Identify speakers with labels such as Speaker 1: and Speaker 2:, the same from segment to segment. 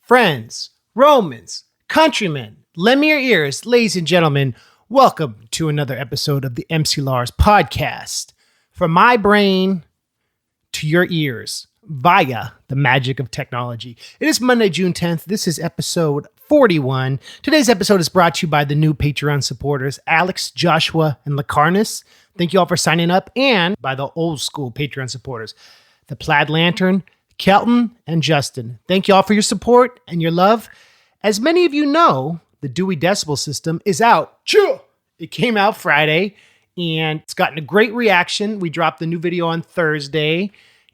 Speaker 1: Friends, Romans, countrymen, lend me your ears, ladies and gentlemen. Welcome to another episode of the MC Lars Podcast. From my brain to your ears via the magic of technology. It is Monday, June 10th. This is episode 41. Today's episode is brought to you by the new Patreon supporters, Alex, Joshua, and Lacarnus. Thank you all for signing up, and by the old school Patreon supporters, the Plaid Lantern, Kelton, and Justin. Thank you all for your support and your love. As many of you know, the Dewey Decibel System is out. It came out Friday, and it's gotten a great reaction. We dropped the new video on Thursday,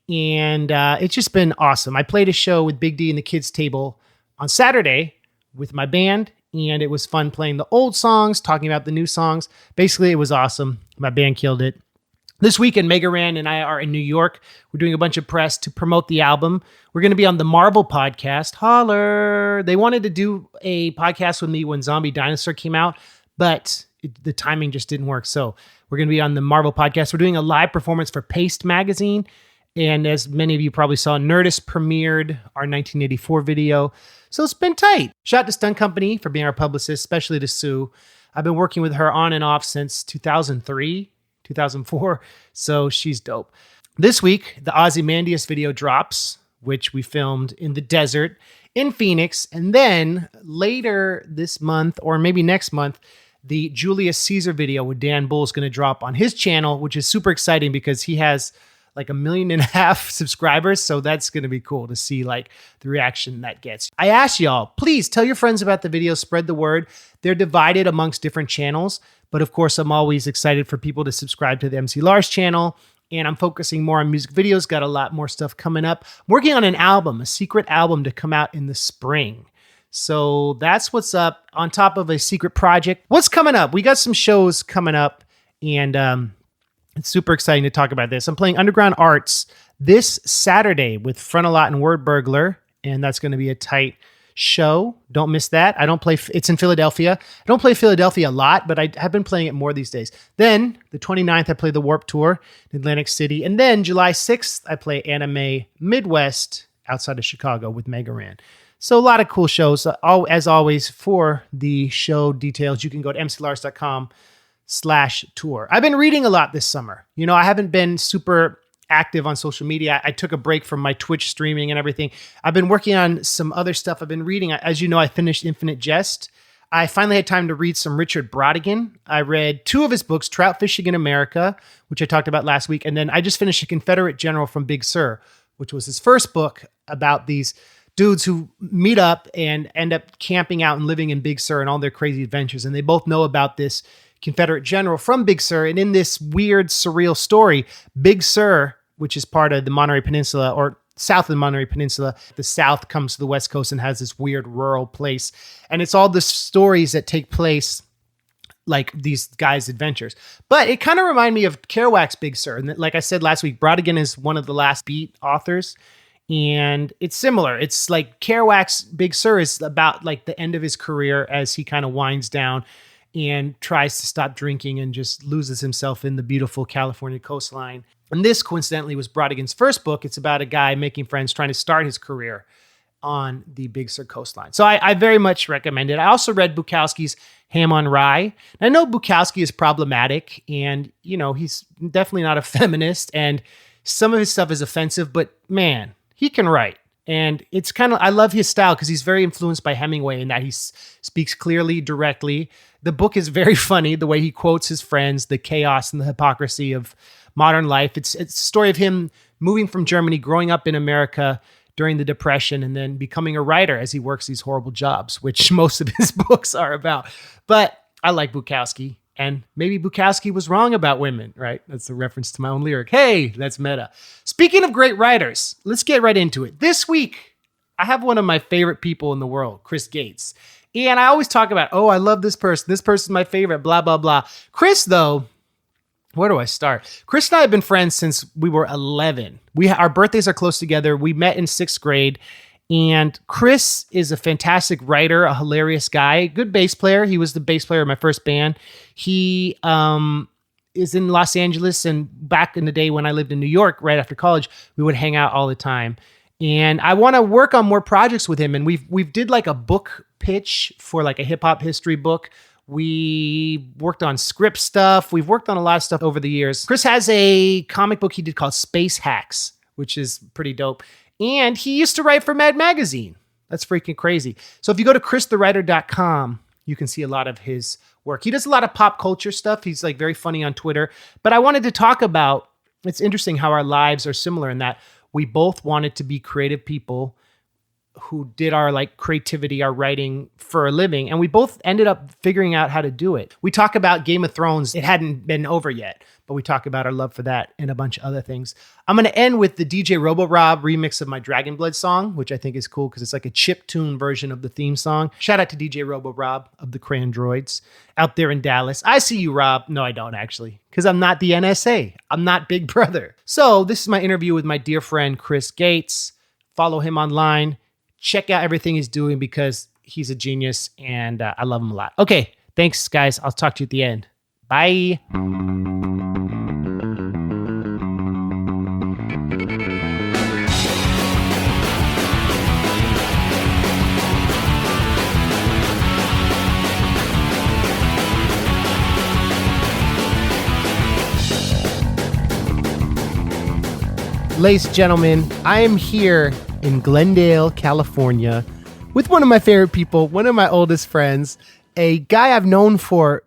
Speaker 1: and it's just been awesome. I played a show with Big D and the Kids Table on Saturday with my band, and it was fun playing the old songs, talking about the new songs. Basically, it was awesome. My band killed it. This weekend, Mega Ran and I are in New York. We're doing a bunch of press to promote the album. We're going to be on the Marvel podcast. Holler! They wanted to do a podcast with me when Zombie Dinosaur came out, but the timing just didn't work. So we're going to be on the Marvel podcast. We're doing a live performance for Paste magazine. And as many of you probably saw, Nerdist premiered our 1984 video. So it's been tight. Shout out to Stunt Company for being our publicist, especially to Sue. I've been working with her on and off since 2003, 2004. So she's dope. This week, the Ozymandias video drops, which we filmed in the desert in Phoenix. And then later this month, or maybe next month, the Julius Caesar video with Dan Bull is going to drop on his channel, which is super exciting because he has like 1.5 million subscribers. So that's going to be cool to see like the reaction that gets. I asked y'all, please tell your friends about the video, spread the word. They're divided amongst different channels, but of course I'm always excited for people to subscribe to the MC Lars channel, and I'm focusing more on music videos. Got a lot more stuff coming up. I'm working on an album, a secret album to come out in the spring. So that's what's up on top of a secret project. What's coming up? We got some shows coming up, and it's super exciting to talk about this. I'm playing Underground Arts this Saturday with Frontalot and Word Burglar, and that's going to be a tight show. Don't miss that. It's in Philadelphia. I don't play Philadelphia a lot, but I have been playing it more these days. Then the 29th, I play the Warped Tour in Atlantic City. And then July 6th, I play Anime Midwest outside of Chicago with Mega Ran. So a lot of cool shows. As always, for the show details, you can go to mclars.com/tour. I've been reading a lot this summer. You know, I haven't been super active on social media. I took a break from my Twitch streaming and everything. I've been working on some other stuff I've been reading. As you know, I finished Infinite Jest. I finally had time to read some Richard Brautigan. I read 2 of his books, Trout Fishing in America, which I talked about last week. And then I just finished A Confederate General from Big Sur, which was his first book about these dudes who meet up and end up camping out and living in Big Sur and all their crazy adventures. And they both know about this Confederate general from Big Sur. And in this weird, surreal story, Big Sur, which is part of the Monterey Peninsula or south of the Monterey Peninsula, the south comes to the West Coast and has this weird rural place. And it's all the stories that take place like these guys' adventures. But it kind of reminded me of Kerouac's Big Sur. And like I said last week, Brautigan is one of the last beat authors. And it's similar. It's like Kerouac's Big Sur is about like the end of his career as he kind of winds down and tries to stop drinking and just loses himself in the beautiful California coastline. And this, coincidentally, was Brautigan's first book. It's about a guy making friends, trying to start his career on the Big Sur coastline. So I very much recommend it. I also read Bukowski's Ham on Rye. And I know Bukowski is problematic, and, you know, he's definitely not a feminist, and some of his stuff is offensive, but man, he can write. And it's kind of, I love his style because he's very influenced by Hemingway in that he speaks clearly, directly. The book is very funny, the way he quotes his friends, the chaos and the hypocrisy of modern life. It's a story of him moving from Germany, growing up in America during the Depression, and then becoming a writer as he works these horrible jobs, which most of his books are about. But I like Bukowski. And maybe Bukowski was wrong about women, right? That's a reference to my own lyric. Hey, that's meta. Speaking of great writers, let's get right into it. This week, I have one of my favorite people in the world, Chris Gates. And I always talk about, oh, I love this person. This person's my favorite, blah, blah, blah. Chris, though, where do I start? Chris and I have been friends since we were 11. Our birthdays are close together. We met in 6th grade. And Chris is a fantastic writer, a hilarious guy, good bass player. He was the bass player of my first band. He is in Los Angeles, and back in the day when I lived in New York, right after college, we would hang out all the time. And I want to work on more projects with him. And we've did like a book pitch for like a hip hop history book. We worked on script stuff. We've worked on a lot of stuff over the years. Chris has a comic book he did called Space Hacks, which is pretty dope. And he used to write for Mad Magazine. That's freaking crazy. So if you go to christhewriter.com, you can see a lot of his work. He does a lot of pop culture stuff. He's like very funny on Twitter. But I wanted to talk about, it's interesting how our lives are similar in that we both wanted to be creative people who did our like creativity, our writing for a living. And we both ended up figuring out how to do it. We talk about Game of Thrones. It hadn't been over yet, but we talk about our love for that and a bunch of other things. I'm going to end with the DJ Robo-Rob remix of my Dragon Blood song, which I think is cool because it's like a chiptune version of the theme song. Shout out to DJ Robo-Rob of the Crayon Droids out there in Dallas. I see you, Rob. No, I don't actually, because I'm not the NSA. I'm not Big Brother. So this is my interview with my dear friend, Chris Gates. Follow him online. Check out everything he's doing because he's a genius and I love him a lot. Okay, thanks, guys. I'll talk to you at the end. Bye. Ladies and gentlemen, I am here in Glendale, California, with one of my favorite people, one of my oldest friends, a guy I've known for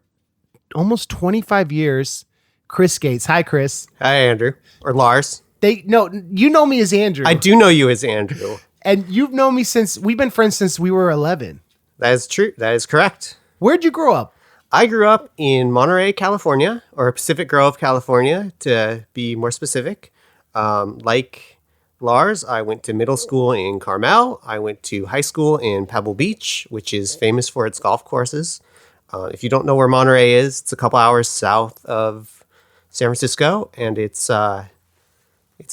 Speaker 1: almost 25 years, Chris Gates. Hi, Chris.
Speaker 2: Hi, Andrew. Or Lars.
Speaker 1: No, you know me as Andrew.
Speaker 2: I do know you as Andrew.
Speaker 1: And you've known me since, we've been friends since we were 11.
Speaker 2: That is true. That is correct.
Speaker 1: Where'd you grow up?
Speaker 2: I grew up in Monterey, California, or Pacific Grove, California, to be more specific. Like Lars, I went to middle school in Carmel. I went to high school in Pebble Beach, which is famous for its golf courses. If you don't know where Monterey is, it's a couple hours south of San Francisco, and it's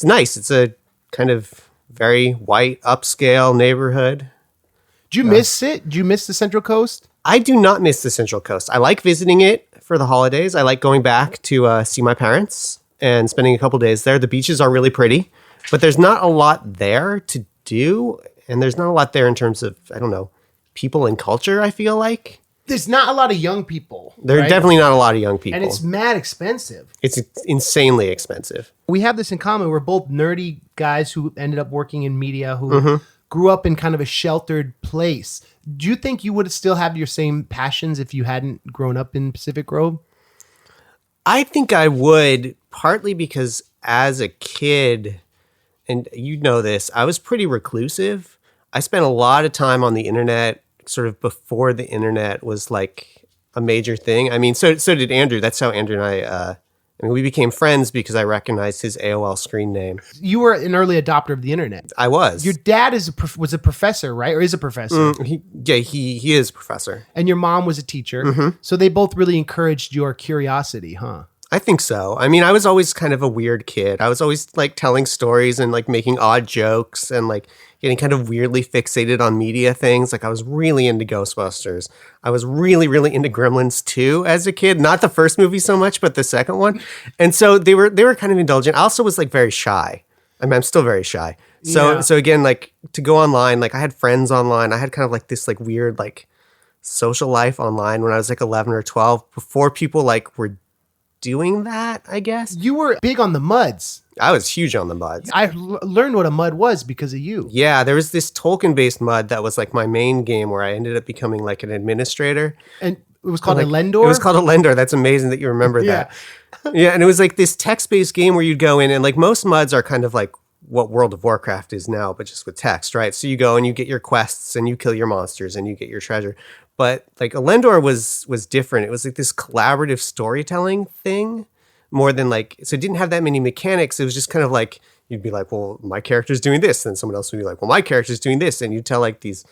Speaker 2: nice. It's a kind of very white, upscale neighborhood.
Speaker 1: Do you miss it? Do you miss the Central Coast?
Speaker 2: I do not miss the Central Coast. I like visiting it for the holidays. I like going back to see my parents and spending a couple days there. The beaches are really pretty. But there's not a lot there to do, and there's not a lot there in terms of, I don't know, people and culture, I feel like.
Speaker 1: There's not a lot of young people.
Speaker 2: There are definitely not a lot of young people.
Speaker 1: And it's mad expensive.
Speaker 2: It's insanely expensive.
Speaker 1: We have this in common. We're both nerdy guys who ended up working in media, who grew up in kind of a sheltered place. Do you think you would still have your same passions if you hadn't grown up in Pacific Grove?
Speaker 2: I think I would, partly because as a kid, and you know this, I was pretty reclusive. I spent a lot of time on the internet sort of before the internet was like a major thing. I mean, so did Andrew. That's how Andrew and we became friends because I recognized his AOL screen name.
Speaker 1: You were an early adopter of the internet.
Speaker 2: I was.
Speaker 1: Your dad was a professor, right? Or is a professor?
Speaker 2: He is a professor.
Speaker 1: And your mom was a teacher. So they both really encouraged your curiosity, huh?
Speaker 2: I think so. I mean, I was always kind of a weird kid. I was always like telling stories and like making odd jokes and like getting kind of weirdly fixated on media things. Like I was really into Ghostbusters. I was really, really into Gremlins 2 as a kid. Not the first movie so much, but the second one. And so they were kind of indulgent. I also was like very shy. I mean, I'm still very shy. So again, like to go online, like I had friends online. I had kind of like this like weird like social life online when I was like 11 or 12 before people like were doing that, I guess.
Speaker 1: You were big on the MUDs.
Speaker 2: I was huge on the MUDs.
Speaker 1: I learned what a MUD was because of you.
Speaker 2: Yeah, there was this Tolkien-based MUD that was like my main game where I ended up becoming like an administrator.
Speaker 1: And it was called a Lendor?
Speaker 2: It was called a Lendor. That's amazing that you remember that. Yeah, and it was like this text-based game where you'd go in and like most MUDs are kind of like what World of Warcraft is now, but just with text, right? So you go and you get your quests and you kill your monsters and you get your treasure. But like Elendor was different. It was like this collaborative storytelling thing more than like, so it didn't have that many mechanics. It was just kind of like, you'd be like, well, my character's doing this. And someone else would be like, well, my character's doing this. And you'd tell like these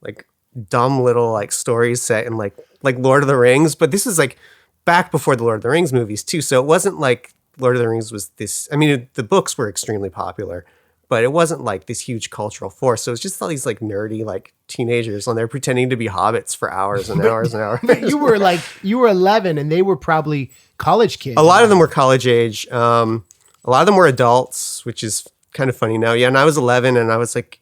Speaker 2: like dumb little like stories set in like Lord of the Rings. But this is like back before the Lord of the Rings movies too. So it wasn't like Lord of the Rings was this, I mean, the books were extremely popular, but it wasn't like this huge cultural force. So it was just all these like nerdy like teenagers on there pretending to be hobbits for hours and hours and hours.
Speaker 1: But you were 11 and they were probably college kids.
Speaker 2: A lot of them were college age. A lot of them were adults, which is kind of funny now. Yeah, and I was 11, and I was like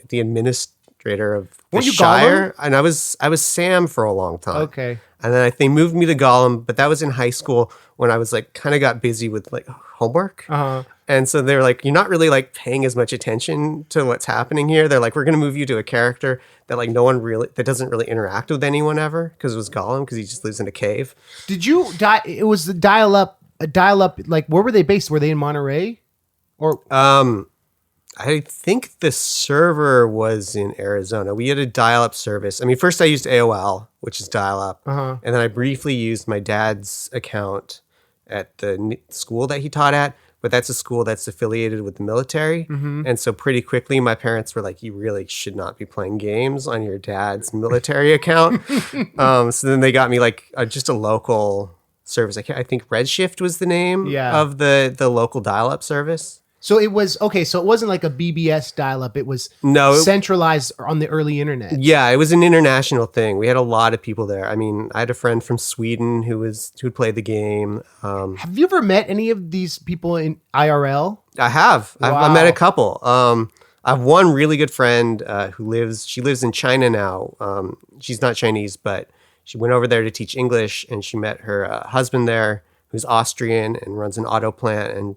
Speaker 2: the administrator of the
Speaker 1: Weren't you
Speaker 2: Shire, and I was Sam for a long time.
Speaker 1: Okay.
Speaker 2: And then they moved me to Gollum, but that was in high school when I was like kind of got busy with like homework. And so they're like, you're not really like paying as much attention to what's happening here. They're like, we're going to move you to a character that like that doesn't really interact with anyone ever, because it was Gollum, because he just lives in a cave.
Speaker 1: Did you it was the dial up, like where were they based? Were they in Monterey? Or
Speaker 2: I think the server was in Arizona. We had a dial-up service. I mean, first I used AOL, which is dial-up. And then I briefly used my dad's account at the school that he taught at. But that's a school that's affiliated with the military. And so pretty quickly, my parents were like, you really should not be playing games on your dad's military account. So then they got me like just a local service. I think Redshift was the name of the local dial-up service.
Speaker 1: so it was okay. So it wasn't like a BBS dial up. It was centralized on the early internet.
Speaker 2: Yeah, it was an international thing. We had a lot of people there. I mean, I had a friend from Sweden who'd played the game.
Speaker 1: Have you ever met any of these people in IRL?
Speaker 2: I have.
Speaker 1: Wow.
Speaker 2: I've met a couple. I have one really good friend she lives in China now. She's not Chinese, but she went over there to teach English, and she met her husband there, who's Austrian and runs an auto plant, and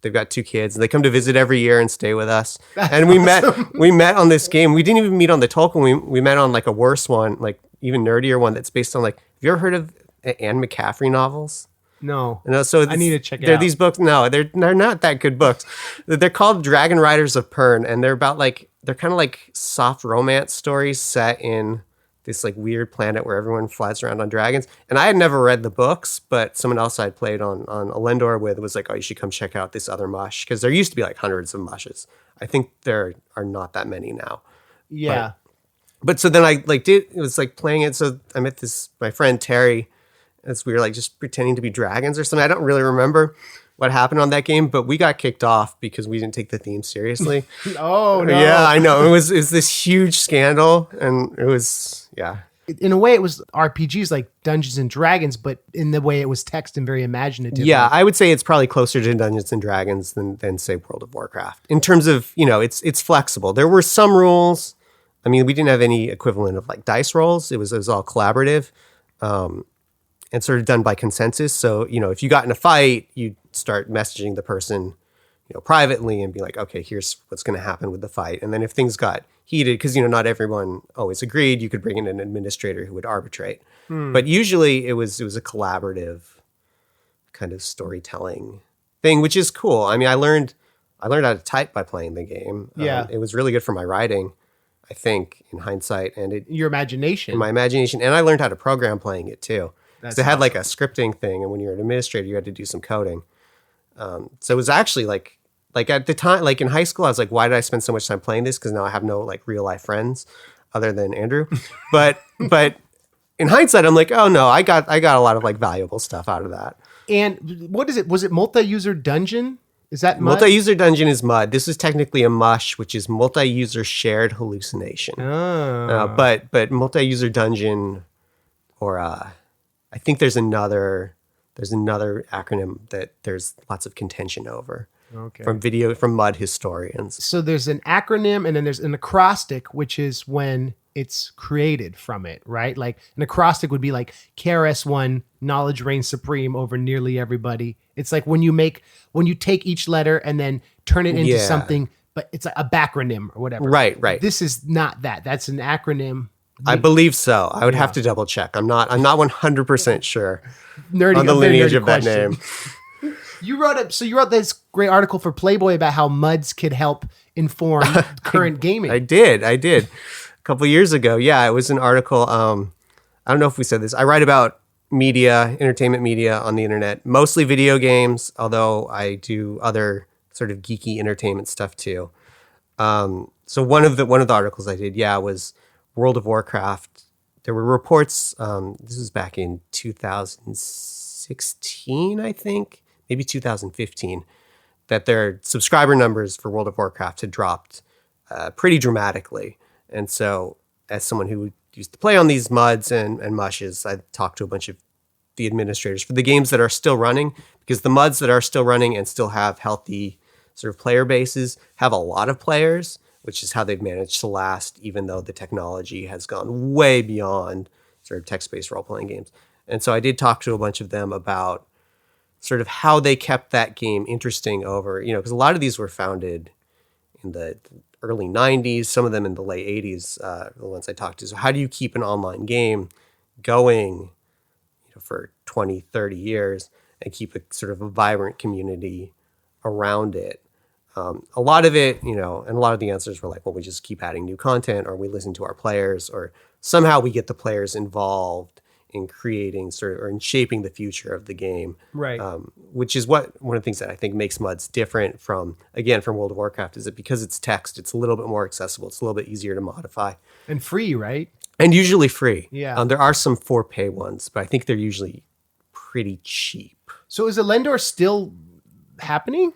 Speaker 2: they've got 2 kids, and they come to visit every year and stay with us. And we met on this game. We didn't even meet on the Tolkien. We met on like a worse one, like even nerdier one that's based on like, have you ever heard of Anne McCaffrey novels?
Speaker 1: No.
Speaker 2: So
Speaker 1: I need to check it out.
Speaker 2: They're these books. No, they're not that good books. They're called Dragon Riders of Pern, and they're about like, they're kind of like soft romance stories set in this like weird planet where everyone flies around on dragons. And I had never read the books, but someone else I'd played on Elendor with was like, oh, you should come check out this other mush. Because there used to be like hundreds of mushes. I think there are not that many now.
Speaker 1: Yeah.
Speaker 2: But so then I like it was like playing it. So I met my friend Terry, as we were like just pretending to be dragons or something. I don't really remember what happened on that game, but we got kicked off because we didn't take the theme seriously.
Speaker 1: Oh, no.
Speaker 2: Yeah, I know. It was this huge scandal, and it was, yeah.
Speaker 1: In a way, it was RPGs like Dungeons and Dragons, but in the way it was text and very imaginative.
Speaker 2: Yeah, I would say it's probably closer to Dungeons and Dragons than say World of Warcraft. In terms of, it's flexible. There were some rules. I mean, we didn't have any equivalent of like dice rolls. It was all collaborative. And sort of done by consensus. So, if you got in a fight, you'd start messaging the person, privately and be like, okay, here's what's going to happen with the fight. And then if things got heated, because, not everyone always agreed, you could bring in an administrator who would arbitrate. But usually it was a collaborative kind of storytelling thing, which is cool. I mean, I learned how to type by playing the game.
Speaker 1: Yeah.
Speaker 2: It was really good for my writing, I think, in hindsight. And
Speaker 1: Your imagination.
Speaker 2: my imagination. And I learned how to program playing it too.
Speaker 1: That's
Speaker 2: They had like a scripting thing, and when you're an administrator, you had to do some coding. So it was actually like at the time, like in high school, I was like, why did I spend so much time playing this? Because now I have no like real life friends other than Andrew. But in hindsight, I'm like, oh no, I got a lot of like valuable stuff out of that.
Speaker 1: And what is it? Was it multi-user dungeon? Is that MUD?
Speaker 2: Multi-user dungeon is MUD. This is technically a mush, which is multi-user shared hallucination.
Speaker 1: Oh.
Speaker 2: But multi-user dungeon, or I think there's another acronym that there's lots of contention over.
Speaker 1: Okay.
Speaker 2: From MUD historians.
Speaker 1: So there's an acronym, and then there's an acrostic, which is when it's created from it, right? Like an acrostic would be like KRS-One, knowledge reigns supreme over nearly everybody. It's like when you take each letter and then turn it into something, but it's a backronym or whatever.
Speaker 2: Right.
Speaker 1: This is not that. That's an acronym.
Speaker 2: I believe so. I would have to double check. I'm not 100% sure
Speaker 1: Nerdy,
Speaker 2: on the lineage of
Speaker 1: question.
Speaker 2: that name.
Speaker 1: You wrote this great article for Playboy about how MUDs could help inform current gaming.
Speaker 2: I did. A couple of years ago. Yeah, it was an article. I don't know if we said this. I write about entertainment media on the internet, mostly video games, although I do other sort of geeky entertainment stuff too. So one of the articles I did, was World of Warcraft. There were reports. This was back in 2016, I think. Maybe 2015, that their subscriber numbers for World of Warcraft had dropped pretty dramatically. And so as someone who used to play on these MUDs and mushes, I talked to a bunch of the administrators for the games that are still running, because the MUDs that are still running and still have healthy sort of player bases have a lot of players, which is how they've managed to last, even though the technology has gone way beyond sort of text-based role-playing games. And so I did talk to a bunch of them about sort of how they kept that game interesting over, because a lot of these were founded in the early 90s, some of them in the late 80s, the ones I talked to. So how do you keep an online game going for 20, 30 years and keep a sort of a vibrant community around it? A lot of it, and a lot of the answers were like, well, we just keep adding new content, or we listen to our players, or somehow we get the players involved in creating or in shaping the future of the game.
Speaker 1: Right.
Speaker 2: Which is one of the things that I think makes MUDs different from World of Warcraft, is that because it's text, it's a little bit more accessible. It's a little bit easier to modify.
Speaker 1: And free, right?
Speaker 2: And usually free.
Speaker 1: Yeah.
Speaker 2: There are some for pay ones, but I think they're usually pretty cheap.
Speaker 1: So is the Lendor still happening?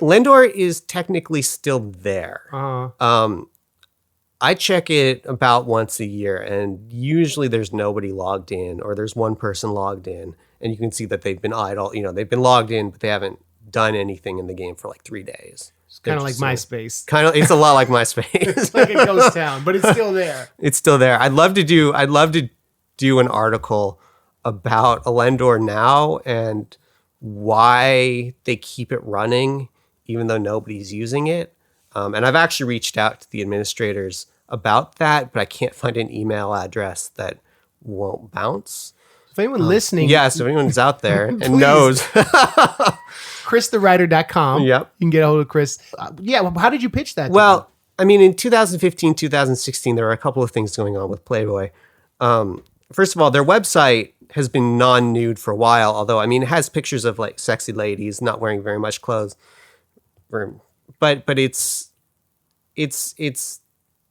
Speaker 2: Lendor is technically still there. I check it about once a year, and usually there's nobody logged in, or there's one person logged in, and you can see that they've been idle. They've been logged in, but they haven't done anything in the game for like 3 days.
Speaker 1: It's kind of like MySpace.
Speaker 2: It's a lot like MySpace.
Speaker 1: It's like a ghost town, but it's still there.
Speaker 2: It's still there. I'd love to do an article about Lendor now and why they keep it running even though nobody's using it. And I've actually reached out to the administrators about that, but I can't find an email address that won't bounce.
Speaker 1: If anyone listening...
Speaker 2: Yeah, so if anyone's out there and knows...
Speaker 1: ChrisTheWriter.com.
Speaker 2: Yep.
Speaker 1: You can get a hold of Chris. How did you pitch that?
Speaker 2: Well, I mean, in 2015, 2016, there were a couple of things going on with Playboy. First of all, their website has been non-nude for a while, although, I mean, it has pictures of like sexy ladies not wearing very much clothes. But it's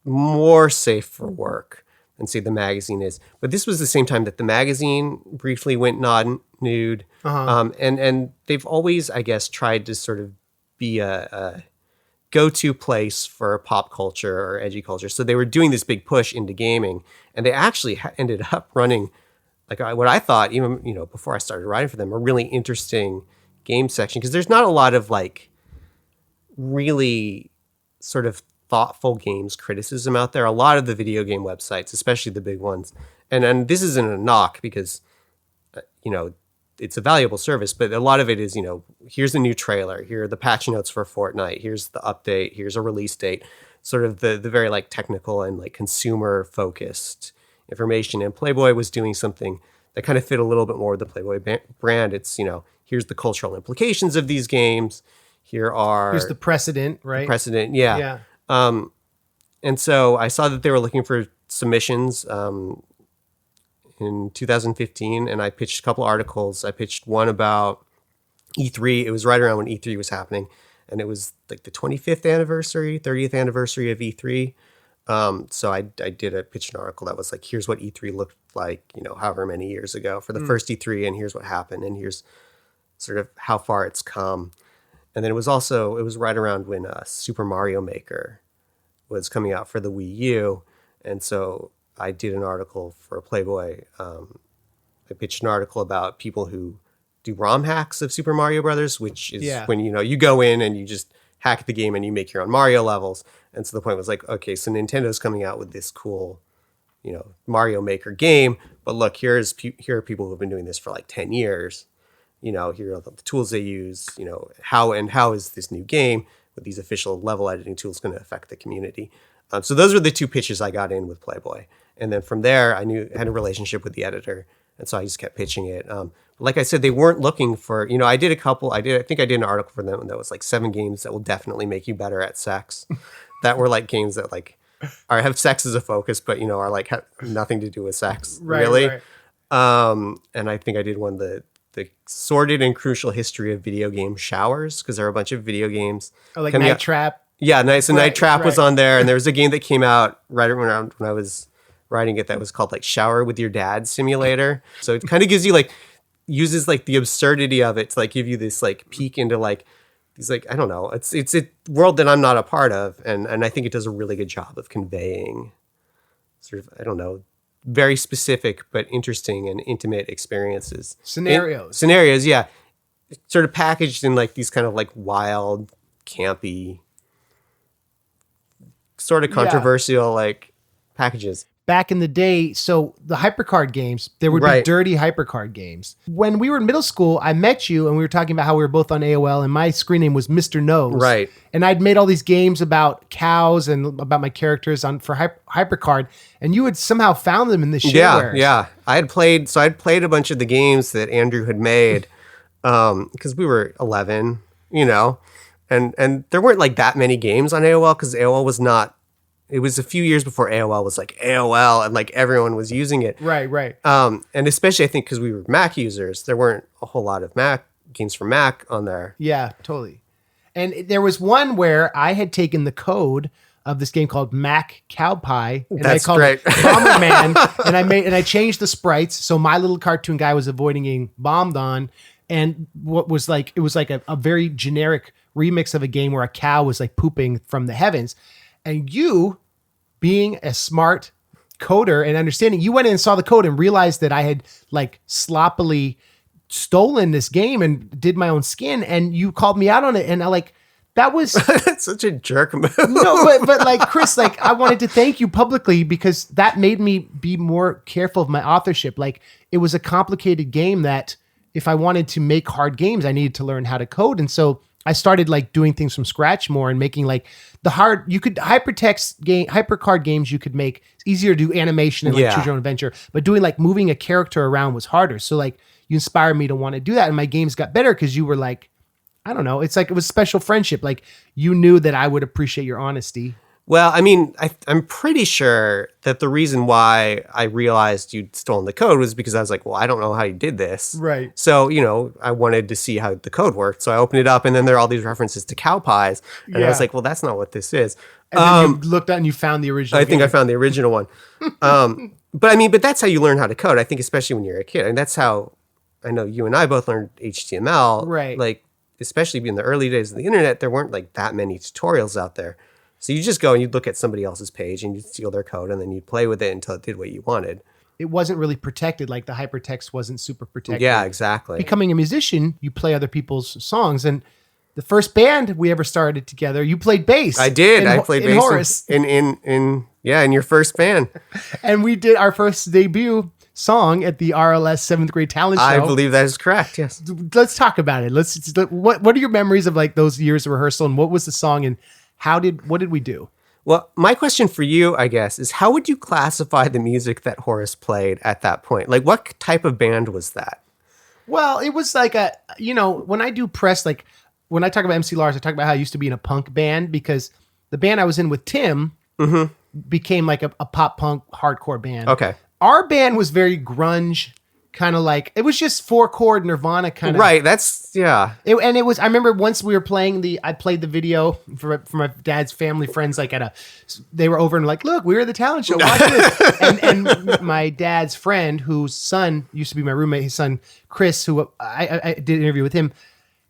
Speaker 2: more safe for work than, say, the magazine is. But this was the same time that the magazine briefly went non-nude. And they've always, I guess, tried to sort of be a go-to place for pop culture or edgy culture. So they were doing this big push into gaming, and they actually ended up running like what I thought, even before I started writing for them, a really interesting game section, because there's not a lot of like really sort of thoughtful games criticism out there. A lot of the video game websites, especially the big ones, and this isn't a knock because it's a valuable service, but a lot of it is, here's a new trailer, here are the patch notes for Fortnite, here's the update, here's a release date, sort of the very like technical and like consumer focused information. And Playboy was doing something that kind of fit a little bit more with the Playboy brand. It's, here's the cultural implications of these games. Here's
Speaker 1: the precedent, right?
Speaker 2: Precedent, yeah. And so I saw that they were looking for submissions in 2015, and I pitched a couple articles. I pitched one about E3. It was right around when E3 was happening, and it was like the 25th anniversary, 30th anniversary of E3. So I did an article that was like, here's what E3 looked like, however many years ago for the first E3, and here's what happened, and here's sort of how far it's come. And then it was right around when Super Mario Maker was coming out for the Wii U. And so I did an article for Playboy. I pitched an article about people who do ROM hacks of Super Mario Brothers, which is when, you go in and you just hack the game and you make your own Mario levels. And so the point was like, okay, so Nintendo's coming out with this cool, Mario Maker game. But look, here are people who have been doing this for like 10 years. Here are the tools they use, how is this new game with these official level editing tools going to affect the community? So those were the two pitches I got in with Playboy. And then from there, I had a relationship with the editor. And so I just kept pitching it. Like I said, they weren't looking for, I did I think I did an article for them that was like 7 games that will definitely make you better at sex. That were like games that like have sex as a focus, but, are like have nothing to do with sex, really. Right. And I think I did one the sordid and crucial history of video game showers, because there are a bunch of video games.
Speaker 1: Oh, like Night Trap?
Speaker 2: Yeah, nice. And Night Trap was on there. And there was a game that came out right around when I was writing it that was called like Shower with Your Dad Simulator. So it kind of gives you like, uses like the absurdity of it to like give you this like peek into like these like, I don't know, it's a world that I'm not a part of. And I think it does a really good job of conveying sort of, I don't know, very specific but interesting and intimate experiences.
Speaker 1: Scenarios,
Speaker 2: yeah. Sort of packaged in like these kind of like wild campy, sort of controversial like packages.
Speaker 1: Back in the day, so the hypercard games, there would be dirty hypercard games. When we were in middle school, I met you and we were talking about how we were both on AOL and my screen name was Mr. Nose.
Speaker 2: Right.
Speaker 1: And I'd made all these games about cows and about my characters for hypercard, and you had somehow found them in the shareware.
Speaker 2: Yeah. I'd played a bunch of the games that Andrew had made because we were 11, you know, and there weren't like that many games on AOL because AOL was not. It was a few years before AOL was like AOL and like everyone was using it.
Speaker 1: Right.
Speaker 2: And especially I think because we were Mac users, there weren't a whole lot of Mac games for Mac on there.
Speaker 1: Yeah, totally. And there was one where I had taken the code of this game called Mac Cow Pie, and
Speaker 2: That's
Speaker 1: I called
Speaker 2: great.
Speaker 1: it Bomberman, and I changed the sprites so my little cartoon guy was avoiding getting bombed on, and it was like a very generic remix of a game where a cow was like pooping from the heavens, and you, being a smart coder and understanding, you went in and saw the code and realized that I had like sloppily stolen this game and did my own skin, and you called me out on it, and I like that was
Speaker 2: That's such a jerk move.
Speaker 1: no, but like Chris, like I wanted to thank you publicly because that made me be more careful of my authorship. Like it was a complicated game that if I wanted to make hard games, I needed to learn how to code, and so I started like doing things from scratch more and making like hypercard games you could make. It's easier to do animation and like choose your own adventure, but doing like moving a character around was harder. So like you inspired me to want to do that. And my games got better because you were like, I don't know. It's like, it was special friendship. Like you knew that I would appreciate your honesty.
Speaker 2: Well, I mean, I'm pretty sure that the reason why I realized you'd stolen the code was because I was like, well, I don't know how you did this.
Speaker 1: Right.
Speaker 2: So, you know, I wanted to see how the code worked. So I opened it up and then there are all these references to cow pies. And I was like, well, that's not what this is.
Speaker 1: And then you looked at and you found the original.
Speaker 2: I think I found the original one. But that's how you learn how to code. I think especially when you're a kid. And that's how I know you and I both learned HTML.
Speaker 1: Right.
Speaker 2: Like, especially in the early days of the internet, there weren't like that many tutorials out there. So you just go and you'd look at somebody else's page and you'd steal their code and then you'd play with it until it did what you wanted.
Speaker 1: It wasn't really protected. Like the hypertext wasn't super protected.
Speaker 2: Yeah, exactly.
Speaker 1: Becoming a musician, you play other people's songs. And the first band we ever started together, you played bass.
Speaker 2: I did. I played bass
Speaker 1: Horris.
Speaker 2: in your first band.
Speaker 1: And we did our first debut song at the RLS 7th grade talent show.
Speaker 2: I believe that is correct. Yes.
Speaker 1: Let's talk about it. What are your memories of like those years of rehearsal, and what was the song, and what did we do?
Speaker 2: Well, my question for you, I guess, is how would you classify the music that Horris played at that point? Like, what type of band was that?
Speaker 1: Well, it was like when I do press, like when I talk about MC Lars, I talk about how I used to be in a punk band because the band I was in with Tim became like a pop punk hardcore band.
Speaker 2: Okay.
Speaker 1: Our band was very grunge, kind of like, it was just 4-chord Nirvana kind of.
Speaker 2: Right. That's, yeah.
Speaker 1: I remember once we were playing I played the video for my dad's family friends, like they were over and like, look, we were at the talent show, watch this. and my dad's friend, whose son used to be my roommate, his son, Chris, who I did an interview with him.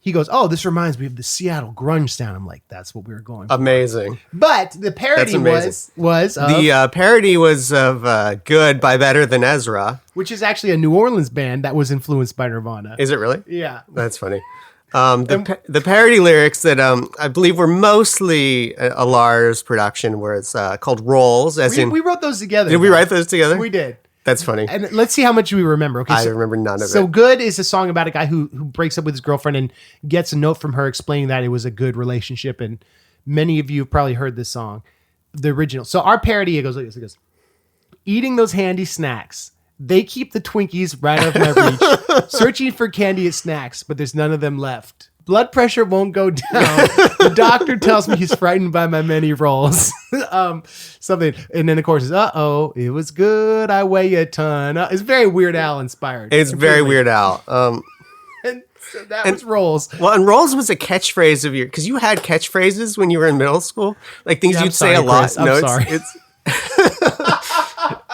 Speaker 1: He goes, oh, this reminds me of the Seattle grunge sound. I'm like, that's what we were going for.
Speaker 2: Amazing.
Speaker 1: But the parody was
Speaker 2: the parody was of Good by Better Than Ezra.
Speaker 1: Which is actually a New Orleans band that was influenced by Nirvana.
Speaker 2: Is it really?
Speaker 1: Yeah.
Speaker 2: That's funny. The parody lyrics that I believe were mostly a Lars production where it's called Rolls.
Speaker 1: We wrote those together.
Speaker 2: Did we write those together?
Speaker 1: We did.
Speaker 2: That's funny.
Speaker 1: And let's see how much we remember. Okay,
Speaker 2: I remember none of it.
Speaker 1: So Good is a song about a guy who breaks up with his girlfriend and gets a note from her explaining that it was a good relationship. And many of you have probably heard this song, the original. So our parody, it goes like this. It goes, eating those handy snacks. They keep the Twinkies right out of my reach. Searching for candy at snacks, but there's none of them left. Blood pressure won't go down. The doctor tells me he's frightened by my many rolls. Something. And then, of course, it's, uh-oh, it was good. I weigh a ton. It's very Weird Al inspired.
Speaker 2: It's very Weird Al.
Speaker 1: And so that was Rolls.
Speaker 2: Well, and Rolls was a catchphrase of because you had catchphrases when you were in middle school, like things you'd say a lot.
Speaker 1: Chris, I'm sorry.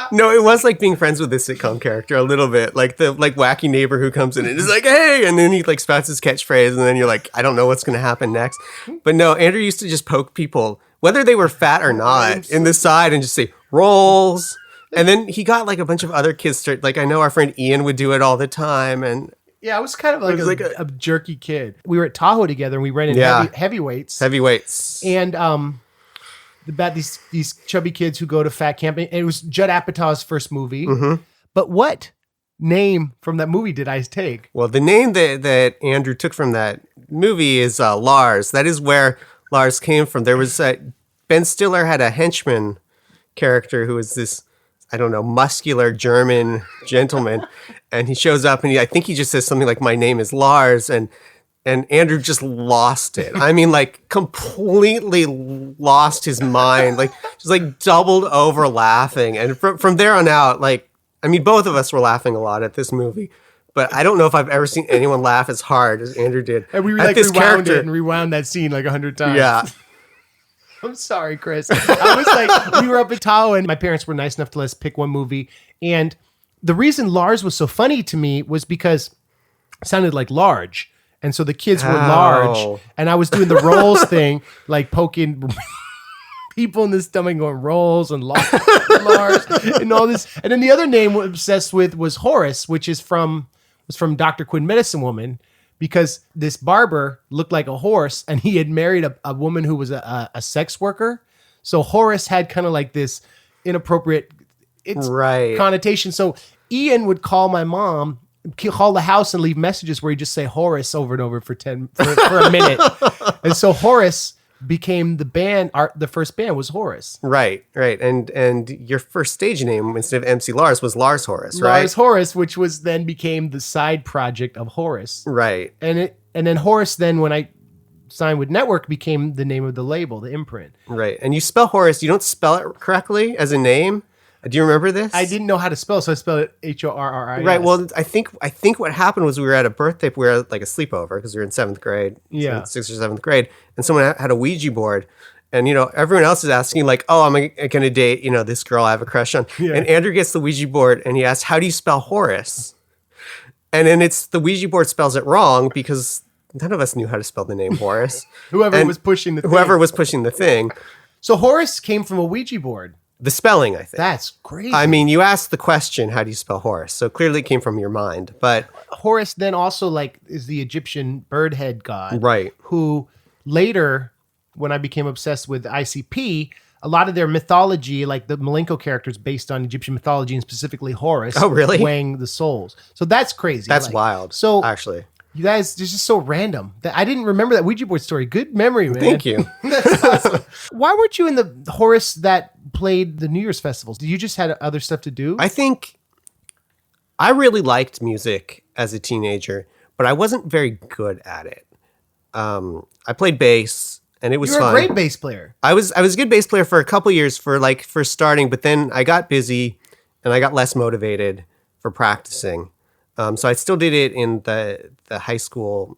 Speaker 2: No, it was like being friends with the sitcom character a little bit, like the wacky neighbor who comes in and is like, hey, and then he like spouts his catchphrase, and then you're like, I don't know what's going to happen next. But no, Andrew used to just poke people, whether they were fat or not, in the side and just say, Rolls. And then he got like a bunch of other kids, like I know our friend Ian would do it all the time. And
Speaker 1: Yeah, I was kind of like, a jerky kid. We were at Tahoe together and we rented heavyweights.
Speaker 2: Heavyweights.
Speaker 1: And about these chubby kids who go to fat camp. And it was Judd Apatow's first movie.
Speaker 2: Mm-hmm.
Speaker 1: But what name from that movie did I take?
Speaker 2: Well, the name that Andrew took from that movie is Lars. That is where Lars came from. There was Ben Stiller had a henchman character who was this, I don't know, muscular German gentleman, and he shows up and I think he just says something like, "My name is Lars," and Andrew just lost it. I mean, like completely lost his mind, like just like doubled over laughing, and from there on out, like I mean, both of us were laughing a lot at this movie. But I don't know if I've ever seen anyone laugh as hard as Andrew did.
Speaker 1: And we like rewound that scene like 100 times.
Speaker 2: Yeah.
Speaker 1: I'm sorry, Chris. I was like, we were up in Tahoe and my parents were nice enough to let us pick one movie. And the reason Lars was so funny to me was because it sounded like large. And so the kids were large. And I was doing the rolls thing, like poking people in the stomach going rolls and Lars and all this. And then the other name we're obsessed with was Horris, which was from Dr. Quinn Medicine Woman. Because this barber looked like a horse and he had married a woman who was a sex worker. So Horris had kind of like this inappropriate connotation. So Ian would call my mom, call the house and leave messages where he'd just say Horris over and over for a minute. And so Horris became the band. The first band was Horris.
Speaker 2: Right. And your first stage name instead of MC Lars was Lars Horris, right?
Speaker 1: Lars Horris, which was then became the side project of Horris.
Speaker 2: Right.
Speaker 1: And then Horris, then when I signed with Network, became the name of the label, the imprint.
Speaker 2: Right. And you spell Horris, you don't spell it correctly as a name. Do you remember this?
Speaker 1: I didn't know how to spell, so I spelled it Horris.
Speaker 2: Right. Well, I think what happened was we were at a birthday, we were at like a sleepover because we were in 7th grade, 6th or 7th grade, and someone had a Ouija board, and everyone else is asking like, "Oh, am I going to date this girl I have a crush on?" Yeah. And Andrew gets the Ouija board and he asks, "How do you spell Horris?" And then the Ouija board spells it wrong because none of us knew how to spell the name Horris.
Speaker 1: Whoever was pushing the thing.
Speaker 2: So
Speaker 1: Horris came from a Ouija board.
Speaker 2: The spelling, I think.
Speaker 1: That's crazy.
Speaker 2: I mean, you asked the question, how do you spell Horus? So clearly it came from your mind. But
Speaker 1: Horus then also is the Egyptian bird head god.
Speaker 2: Right.
Speaker 1: Who later, when I became obsessed with ICP, a lot of their mythology, like the Malenko characters based on Egyptian mythology and specifically Horus.
Speaker 2: Oh, really?
Speaker 1: Weighing the souls. So that's crazy.
Speaker 2: That's wild. So actually.
Speaker 1: You guys, this is so random that I didn't remember that Ouija board story. Good memory, man.
Speaker 2: Thank you.
Speaker 1: That's awesome. Why weren't you in the Horus that played the New Year's festivals? Did you just had other stuff to do?
Speaker 2: I think I really liked music as a teenager, but I wasn't very good at it. I played bass and it was fun.
Speaker 1: You were a great bass player.
Speaker 2: I was a good bass player for a couple years for starting, but then I got busy and I got less motivated for practicing. So I still did it in the high school.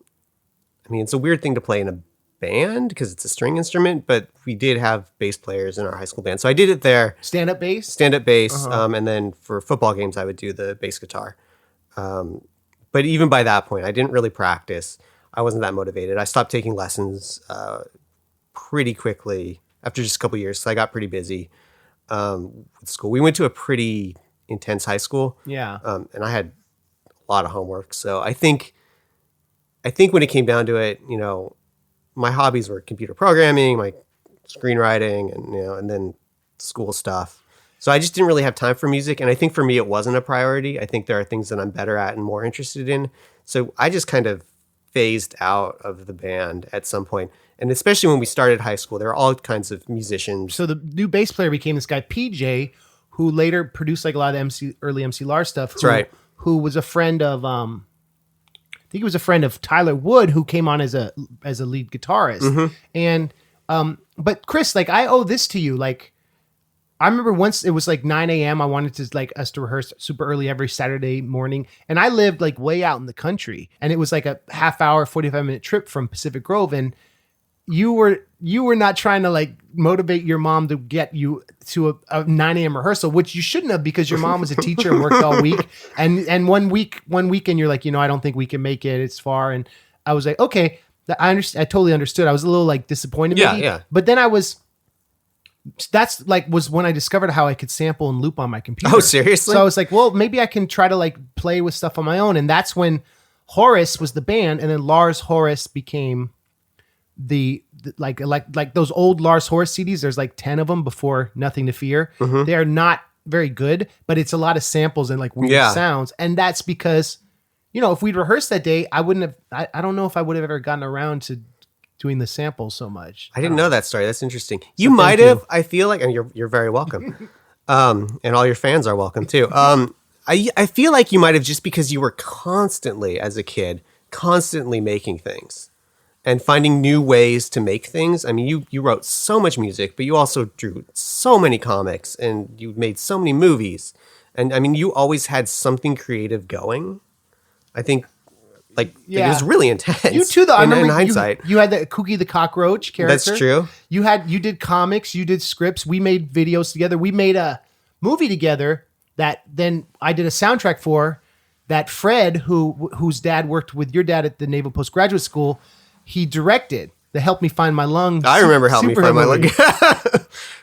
Speaker 2: I mean, it's a weird thing to play in a band because it's a string instrument, but we did have bass players in our high school band. So I did it there.
Speaker 1: Stand-up bass?
Speaker 2: Stand-up bass. Uh-huh. And then for football games, I would do the bass guitar. But even by that point, I didn't really practice. I wasn't that motivated. I stopped taking lessons pretty quickly after just a couple years. So I got pretty busy with school. We went to a pretty intense high school.
Speaker 1: Yeah.
Speaker 2: And I had a lot of homework. So I think when it came down to it, my hobbies were computer programming, my screenwriting, and then school stuff. So I just didn't really have time for music. And I think for me, it wasn't a priority. I think there are things that I'm better at and more interested in. So I just kind of phased out of the band at some point. And especially when we started high school, there were all kinds of musicians.
Speaker 1: So the new bass player became this guy, PJ, who later produced like a lot of early MC Lars stuff.
Speaker 2: That's right.
Speaker 1: Who was a friend of, I think he was a friend of Tyler Wood, who came on as a lead guitarist. Mm-hmm. And, but Chris, like I owe this to you. Like, I remember once it was like 9 a.m. I wanted to us to rehearse super early every Saturday morning. And I lived like way out in the country, and it was like a half hour, 45-minute trip from Pacific Grove. And you were not trying to like motivate your mom to get you to a 9 a.m. rehearsal, which you shouldn't have, because your mom was a teacher and worked all week. And one weekend you're like, I don't think we can make it. It's far. And I was like, okay, I understand. I totally understood. I was a little like disappointed.
Speaker 2: Yeah.
Speaker 1: But then that's was when I discovered how I could sample and loop on my computer.
Speaker 2: Oh, seriously?
Speaker 1: So I was like, well, maybe I can try to like play with stuff on my own. And that's when Horris was the band, and then Lars Horris became the like those old Lars Horris CDs. There's like 10 of them before Nothing to Fear. They are not very good, but it's a lot of samples and like weird sounds. And that's because, if we'd rehearsed that day, I wouldn't have, I don't know if I would have ever gotten around to doing the samples so much.
Speaker 2: I didn't know that story. That's interesting. You might have, I feel like, and you're very welcome. And all your fans are welcome too. I feel like you might have, just because you were constantly, as a kid, constantly making things and finding new ways to make things. I mean, you wrote so much music, but you also drew so many comics and you made so many movies. And I mean, you always had something creative going. I think it was really intense.
Speaker 1: You too, though. I remember
Speaker 2: in hindsight.
Speaker 1: You had the Cookie the Cockroach character.
Speaker 2: That's true.
Speaker 1: You did comics, you did scripts. We made videos together. We made a movie together that then I did a soundtrack for, that Fred, whose dad worked with your dad at the Naval Postgraduate School, he directed. That Helped Me Find My Lung.
Speaker 2: I remember Help Me Find My Lung.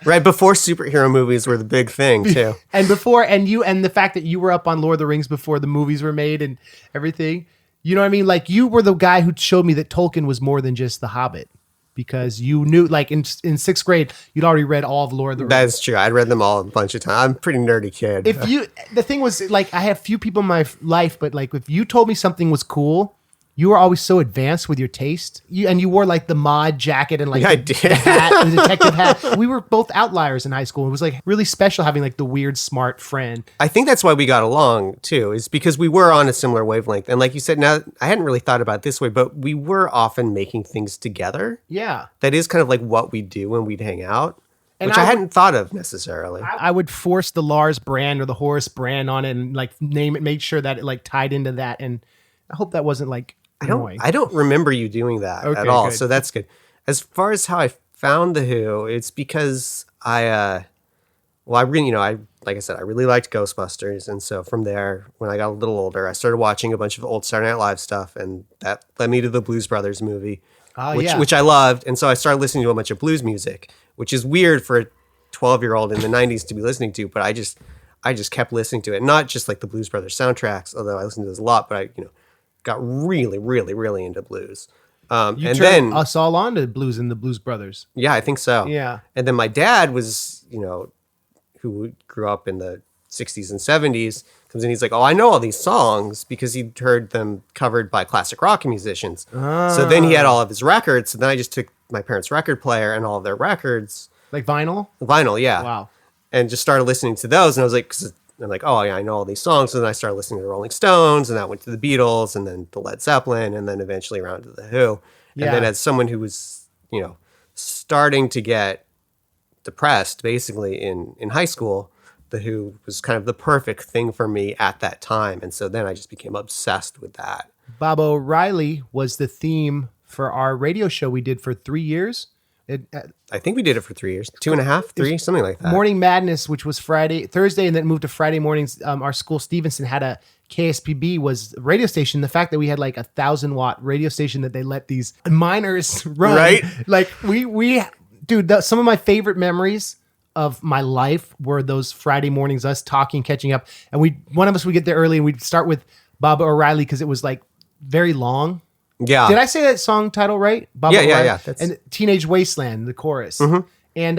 Speaker 2: Right before superhero movies were the big thing too.
Speaker 1: And the fact that you were up on Lord of the Rings before the movies were made and everything. You know what I mean? Like, you were the guy who showed me that Tolkien was more than just The Hobbit, because you knew, like, in 6th grade, you'd already read all of Lord of the Rings.
Speaker 2: That's true. I'd read them all a bunch of times. I'm a pretty nerdy kid.
Speaker 1: The thing was, like, I have few people in my life, but like, if you told me something was cool, you were always so advanced with your taste. You wore like the mod jacket and like the hat and the detective hat. We were both outliers in high school. It was like really special having like the weird, smart friend.
Speaker 2: I think that's why we got along too, is because we were on a similar wavelength. And like you said, now I hadn't really thought about it this way, but we were often making things together.
Speaker 1: Yeah.
Speaker 2: That is kind of like what we do when we'd hang out, which I hadn't thought of necessarily.
Speaker 1: I would force the Lars brand or the Horris brand on it and like name it, make sure that it like tied into that. And I hope that wasn't like,
Speaker 2: I don't remember you doing that at all. Good. So that's good. As far as how I found The Who, it's because I really liked Ghostbusters. And so from there, when I got a little older, I started watching a bunch of old Saturday Night Live stuff. And that led me to the Blues Brothers movie, which I loved. And so I started listening to a bunch of blues music, which is weird for a 12-year-old in the 90s to be listening to. But I just kept listening to it. Not just like the Blues Brothers soundtracks, although I listened to those a lot, but I got really, really, really into blues.
Speaker 1: You turned us all on to blues and the Blues Brothers.
Speaker 2: Yeah, I think so.
Speaker 1: Yeah.
Speaker 2: And then my dad was, who grew up in the 60s and 70s, comes in, he's like, oh, I know all these songs because he'd heard them covered by classic rock musicians. So then he had all of his records. So then I just took my parents' record player and all of their records.
Speaker 1: Like vinyl?
Speaker 2: Vinyl, yeah.
Speaker 1: Wow.
Speaker 2: And just started listening to those. And I was like, I'm like, oh, yeah, I know all these songs. So then I started listening to the Rolling Stones, and that went to the Beatles, and then the Led Zeppelin, and then eventually around to the Who. And then as someone who was, starting to get depressed, basically, in high school, the Who was kind of the perfect thing for me at that time. And so then I just became obsessed with that.
Speaker 1: Bob O'Reilly was the theme for our radio show we did for 3 years.
Speaker 2: I think we did it for 3 years, 2.5, 3, something like that.
Speaker 1: Morning Madness, which was Thursday, and then moved to Friday mornings. Our school, Stevenson, had a KSPB was a radio station. The fact that we had like 1,000-watt radio station that they let these minors run,
Speaker 2: right?
Speaker 1: Like dude, some of my favorite memories of my life were those Friday mornings, us talking, catching up, and one of us would get there early, and we'd start with Bob O'Reilly because it was like very long.
Speaker 2: Yeah.
Speaker 1: Did I say that song title right? Bob O'Reilly?
Speaker 2: Yeah.
Speaker 1: And Teenage Wasteland, the chorus.
Speaker 2: Mm-hmm.
Speaker 1: And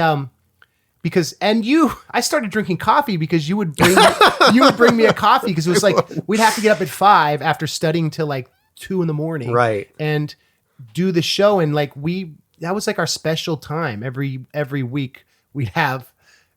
Speaker 1: I started drinking coffee because you would bring me a coffee because it was like we'd have to get up at 5 after studying till like 2 a.m.
Speaker 2: Right.
Speaker 1: And do the show, and like that was like our special time. Every week we'd have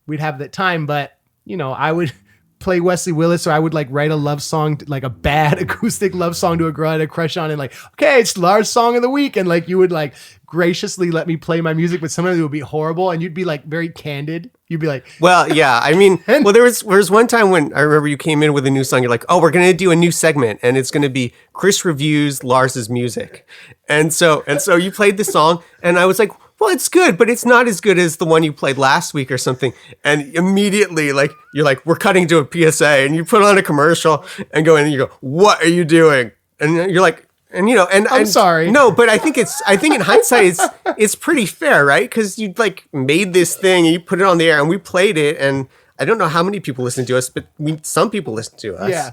Speaker 1: that time, but I would play Wesley Willis, or I would like write a love song, like a bad acoustic love song to a girl I had a crush on, and like, okay, it's Lars' song of the week, and like you would like graciously let me play my music, but sometimes it would be horrible, and you'd be like very candid. You'd be like,
Speaker 2: well, yeah, I mean, there was one time when I remember you came in with a new song. You're like, oh, we're gonna do a new segment, and it's gonna be Chris reviews Lars's music, and so you played the song, and I was like, well, it's good, but it's not as good as the one you played last week or something. And immediately, like, you're like, we're cutting to a PSA, and you put on a commercial and go in and you go, what are you doing? And you're like, and
Speaker 1: I'm sorry.
Speaker 2: No, but I think in hindsight, it's pretty fair, right? Because you like made this thing and you put it on the air and we played it. And I don't know how many people listen to us, but some people listen to us.
Speaker 1: Yeah.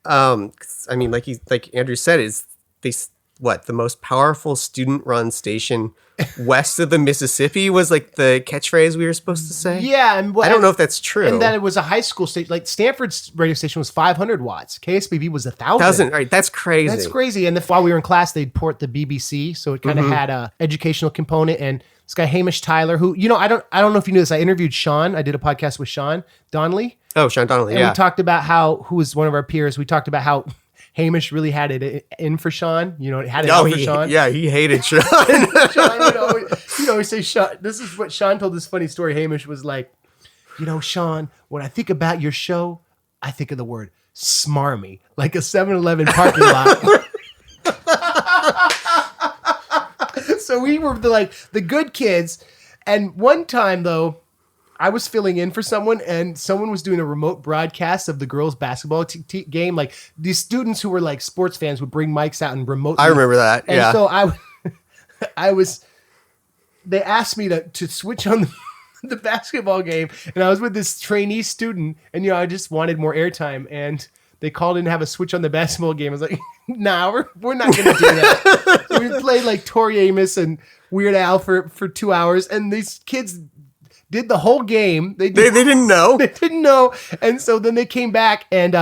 Speaker 2: I mean, like Andrew said, is the most powerful student-run station west of the Mississippi was like the catchphrase we were supposed to say.
Speaker 1: Yeah, and
Speaker 2: I don't know if that's true.
Speaker 1: And that it was a high school station. Like Stanford's radio station was 500 watts. KSBB was 1,000.
Speaker 2: Right? That's crazy.
Speaker 1: That's crazy. And while we were in class, they'd port the BBC, so it kind of had a educational component. And this guy Hamish Tyler, who I don't know if you knew this. I interviewed Sean. I did a podcast with Sean Donnelly.
Speaker 2: Oh, Sean Donnelly.
Speaker 1: And we talked about who was one of our peers. We talked about how Hamish really had it in for Sean. Had it out for Sean.
Speaker 2: Yeah, he hated Sean.
Speaker 1: Sean, we say Sean. This is what Sean told this funny story. Hamish was like, Sean, when I think about your show, I think of the word smarmy, like a 7-Eleven parking lot. So we were the good kids. And one time though, I was filling in for someone, and someone was doing a remote broadcast of the girls' basketball game. Like these students who were like sports fans would bring mics out and remotely.
Speaker 2: I remember that.
Speaker 1: And
Speaker 2: yeah.
Speaker 1: so I was. They asked me to switch on the basketball game, and I was with this trainee student, and I just wanted more airtime, and they called in to have a switch on the basketball game. I was like, nah, we're not going to do that. So we played like Tori Amos and Weird Al for 2 hours, and these kids did the whole game. They
Speaker 2: didn't know.
Speaker 1: They didn't know. And so then they came back, and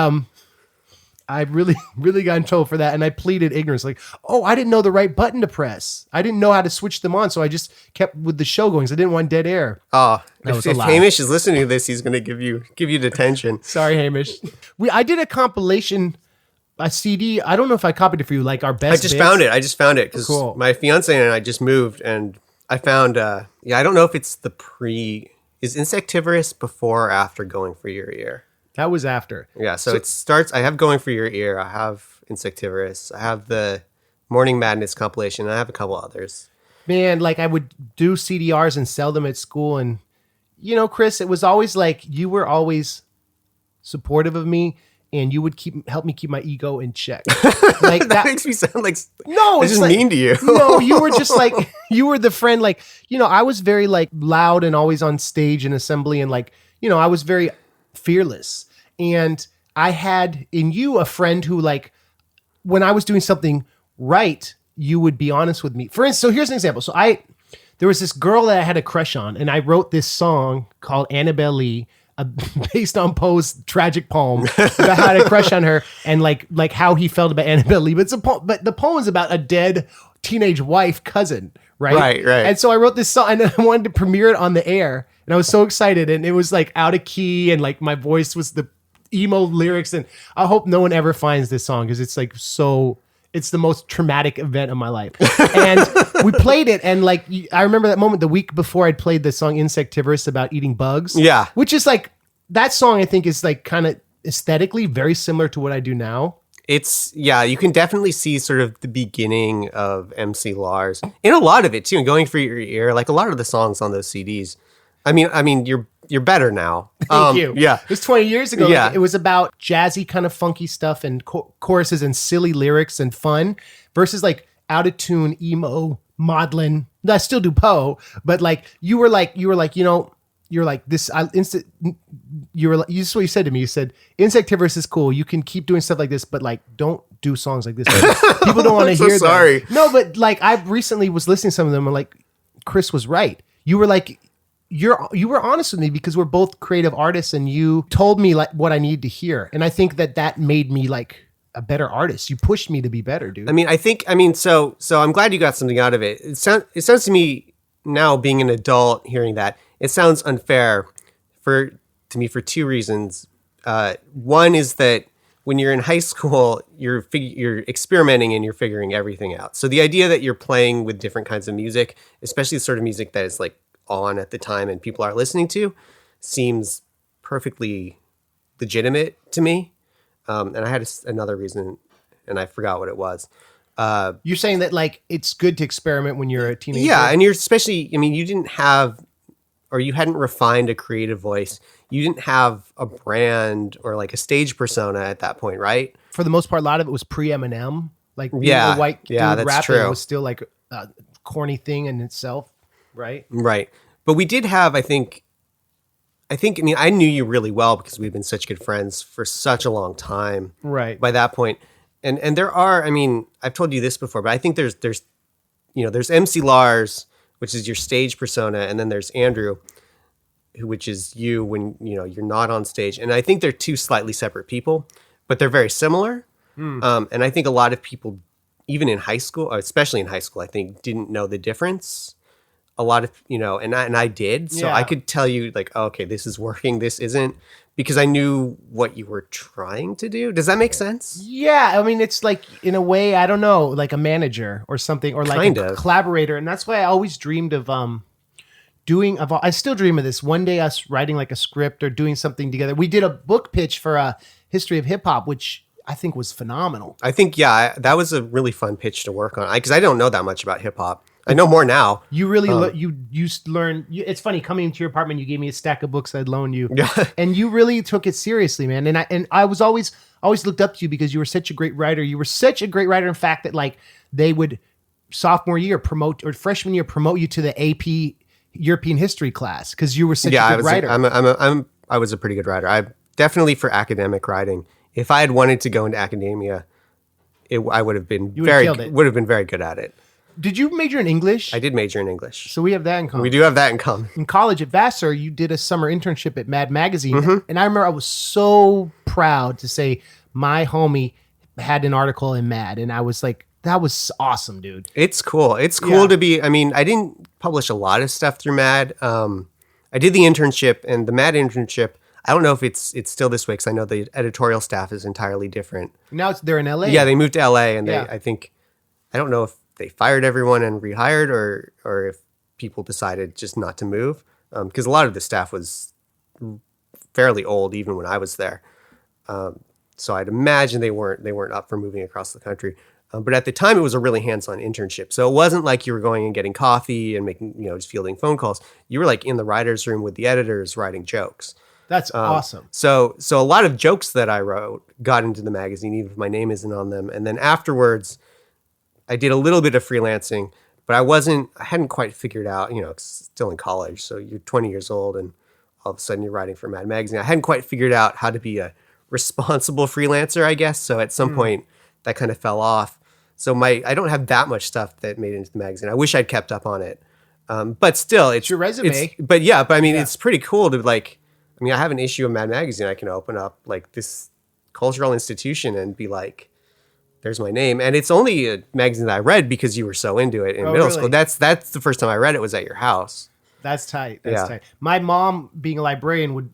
Speaker 1: I really, really got in trouble for that. And I pleaded ignorance. Like, I didn't know the right button to press. I didn't know how to switch them on. So I just kept with the show going. So I didn't want dead air.
Speaker 2: Oh, if Hamish is listening to this, he's going to give you detention.
Speaker 1: Sorry, Hamish. I did a compilation, a CD. I don't know if I copied it for you, like our best
Speaker 2: I just found it because
Speaker 1: cool.
Speaker 2: My fiance and I just moved, and I found, I don't know if it's is Insectivorous before or after Going for Your Ear?
Speaker 1: That was after.
Speaker 2: Yeah, so it starts, I have Going for Your Ear, I have Insectivorous, I have the Morning Madness compilation, and I have a couple others.
Speaker 1: Man, like I would do CDRs and sell them at school, and Chris, it was always like you were always supportive of me, and you would help me keep my ego in check. Like
Speaker 2: that makes me sound like
Speaker 1: no,
Speaker 2: it's just like, mean to you.
Speaker 1: No, you were just like you were the friend. Like I was very like loud and always on stage and assembly, and like I was very fearless. And I had in you a friend who like when I was doing something right, you would be honest with me. For instance, so here's an example. So there was this girl that I had a crush on, and I wrote this song called Annabelle Lee. Based on Poe's tragic poem about how to crush on her and like how he felt about Annabelle Lee. But but the poem is about a dead teenage wife cousin, right?
Speaker 2: Right.
Speaker 1: And so I wrote this song, and I wanted to premiere it on the air, and I was so excited, and it was like out of key, and like my voice was the emo lyrics, and I hope no one ever finds this song because it's like it's the most traumatic event of my life. And we played it, and like I remember that moment the week before I'd played the song Insectivorous about eating bugs.
Speaker 2: Yeah.
Speaker 1: Which is like, that song I think is like kind of aesthetically very similar to what I do now.
Speaker 2: You can definitely see sort of the beginning of MC Lars in a lot of it too, and Going for Your Ear, like a lot of the songs on those CDs. I mean, you're better now.
Speaker 1: Thank you.
Speaker 2: Yeah.
Speaker 1: It was 20 years ago.
Speaker 2: Yeah.
Speaker 1: Like, it was about jazzy kind of funky stuff and choruses and silly lyrics and fun versus like out of tune, emo, maudlin. I still do Poe, but like you were like, this this is what you said to me. You said Insectivorous is cool. You can keep doing stuff like this, but like don't do songs like this. People don't want to hear
Speaker 2: sorry.
Speaker 1: them. No, but like I recently was listening to some of them, and like Chris was right. You were like, you were honest with me because we're both creative artists, and you told me like what I needed to hear. And I think that made me like a better artist. You pushed me to be better, dude.
Speaker 2: So I'm glad you got something out of it. It sounds to me now, being an adult, hearing that, it sounds unfair to me for two reasons. One is that when you're in high school, you're experimenting and you're figuring everything out. So the idea that you're playing with different kinds of music, especially the sort of music that is like on at the time and people are listening to, seems perfectly legitimate to me. And I had another reason, and I forgot what it was.
Speaker 1: You're saying that like it's good to experiment when you're a teenager?
Speaker 2: Yeah, and you're especially, you didn't have, or you hadn't refined a creative voice. You didn't have a brand or like a stage persona at that point, right?
Speaker 1: For the most part, a lot of it was pre-Eminem. Like being a white dude
Speaker 2: that's
Speaker 1: rapping
Speaker 2: true.
Speaker 1: was still like a corny thing in itself, right?
Speaker 2: Right. But we did have, I think, I mean, I knew you really well because we've been such good friends for such a long time.
Speaker 1: Right.
Speaker 2: By that point. And there are, I mean, I've told you this before, but I think there's MC Lars, which is your stage persona, and then there's Andrew, which is you when, you're not on stage. And I think they're two slightly separate people, but they're very similar. And I think a lot of people, even in high school, especially in high school, I think didn't know the difference. A lot of, and I did. So I could tell you like, oh, okay, this is working, this isn't, because I knew what you were trying to do. Does that make sense?
Speaker 1: Yeah. I mean, it's like, in a way, I don't know, like a manager or something, or like
Speaker 2: Kind
Speaker 1: a
Speaker 2: of.
Speaker 1: collaborator. And that's why I always dreamed of I still dream of this. One day us writing like a script or doing something together. We did a book pitch for a history of hip hop, which I think was phenomenal.
Speaker 2: I think, that was a really fun pitch to work on. Because I don't know that much about hip hop. I know more now.
Speaker 1: You really you learn. It's funny coming into your apartment. You gave me a stack of books I'd loaned you, and you really took it seriously, man. And I was always looked up to you because you were such a great writer. You were such a great writer, in fact, that like they would sophomore year promote or freshman year promote you to the AP European history class because you were such a good writer.
Speaker 2: I was a pretty good writer. I definitely for academic writing. If I had wanted to go into academia, I would have been very good at it.
Speaker 1: Did you major in English?
Speaker 2: I did major in English.
Speaker 1: So we have that in common.
Speaker 2: We do have that in common.
Speaker 1: In college at Vassar, you did a summer internship at Mad Magazine. And I remember I was so proud to say my homie had an article in Mad. And I was like, that was awesome, dude.
Speaker 2: It's cool. It's cool to be, I mean, I didn't publish a lot of stuff through Mad. I did the internship, and the Mad internship, I don't know if it's still this way because I know the editorial staff is entirely different.
Speaker 1: Now they're in LA.
Speaker 2: Yeah, they moved to LA, and I don't know if they fired everyone and rehired, or if people decided just not to move, because a lot of the staff was fairly old even when I was there. So I'd imagine they weren't up for moving across the country. But at the time, it was a really hands-on internship. So it wasn't like you were going and getting coffee and making, just fielding phone calls. You were like in the writer's room with the editors writing jokes.
Speaker 1: That's awesome.
Speaker 2: So a lot of jokes that I wrote got into the magazine, even if my name isn't on them. And then afterwards, I did a little bit of freelancing, but I hadn't quite figured out, still in college. So you're 20 years old and all of a sudden you're writing for Mad Magazine. I hadn't quite figured out how to be a responsible freelancer, I guess. So at some point that kind of fell off. So I don't have that much stuff that made it into the magazine. I wish I'd kept up on it. But still, it's
Speaker 1: your resume.
Speaker 2: It's pretty cool to I have an issue of Mad Magazine. I can open up like this cultural institution and be like, there's my name. And it's only a magazine that I read because you were so into it in middle school. That's the first time I read it was at your house.
Speaker 1: That's tight. That's tight. My mom, being a librarian, would,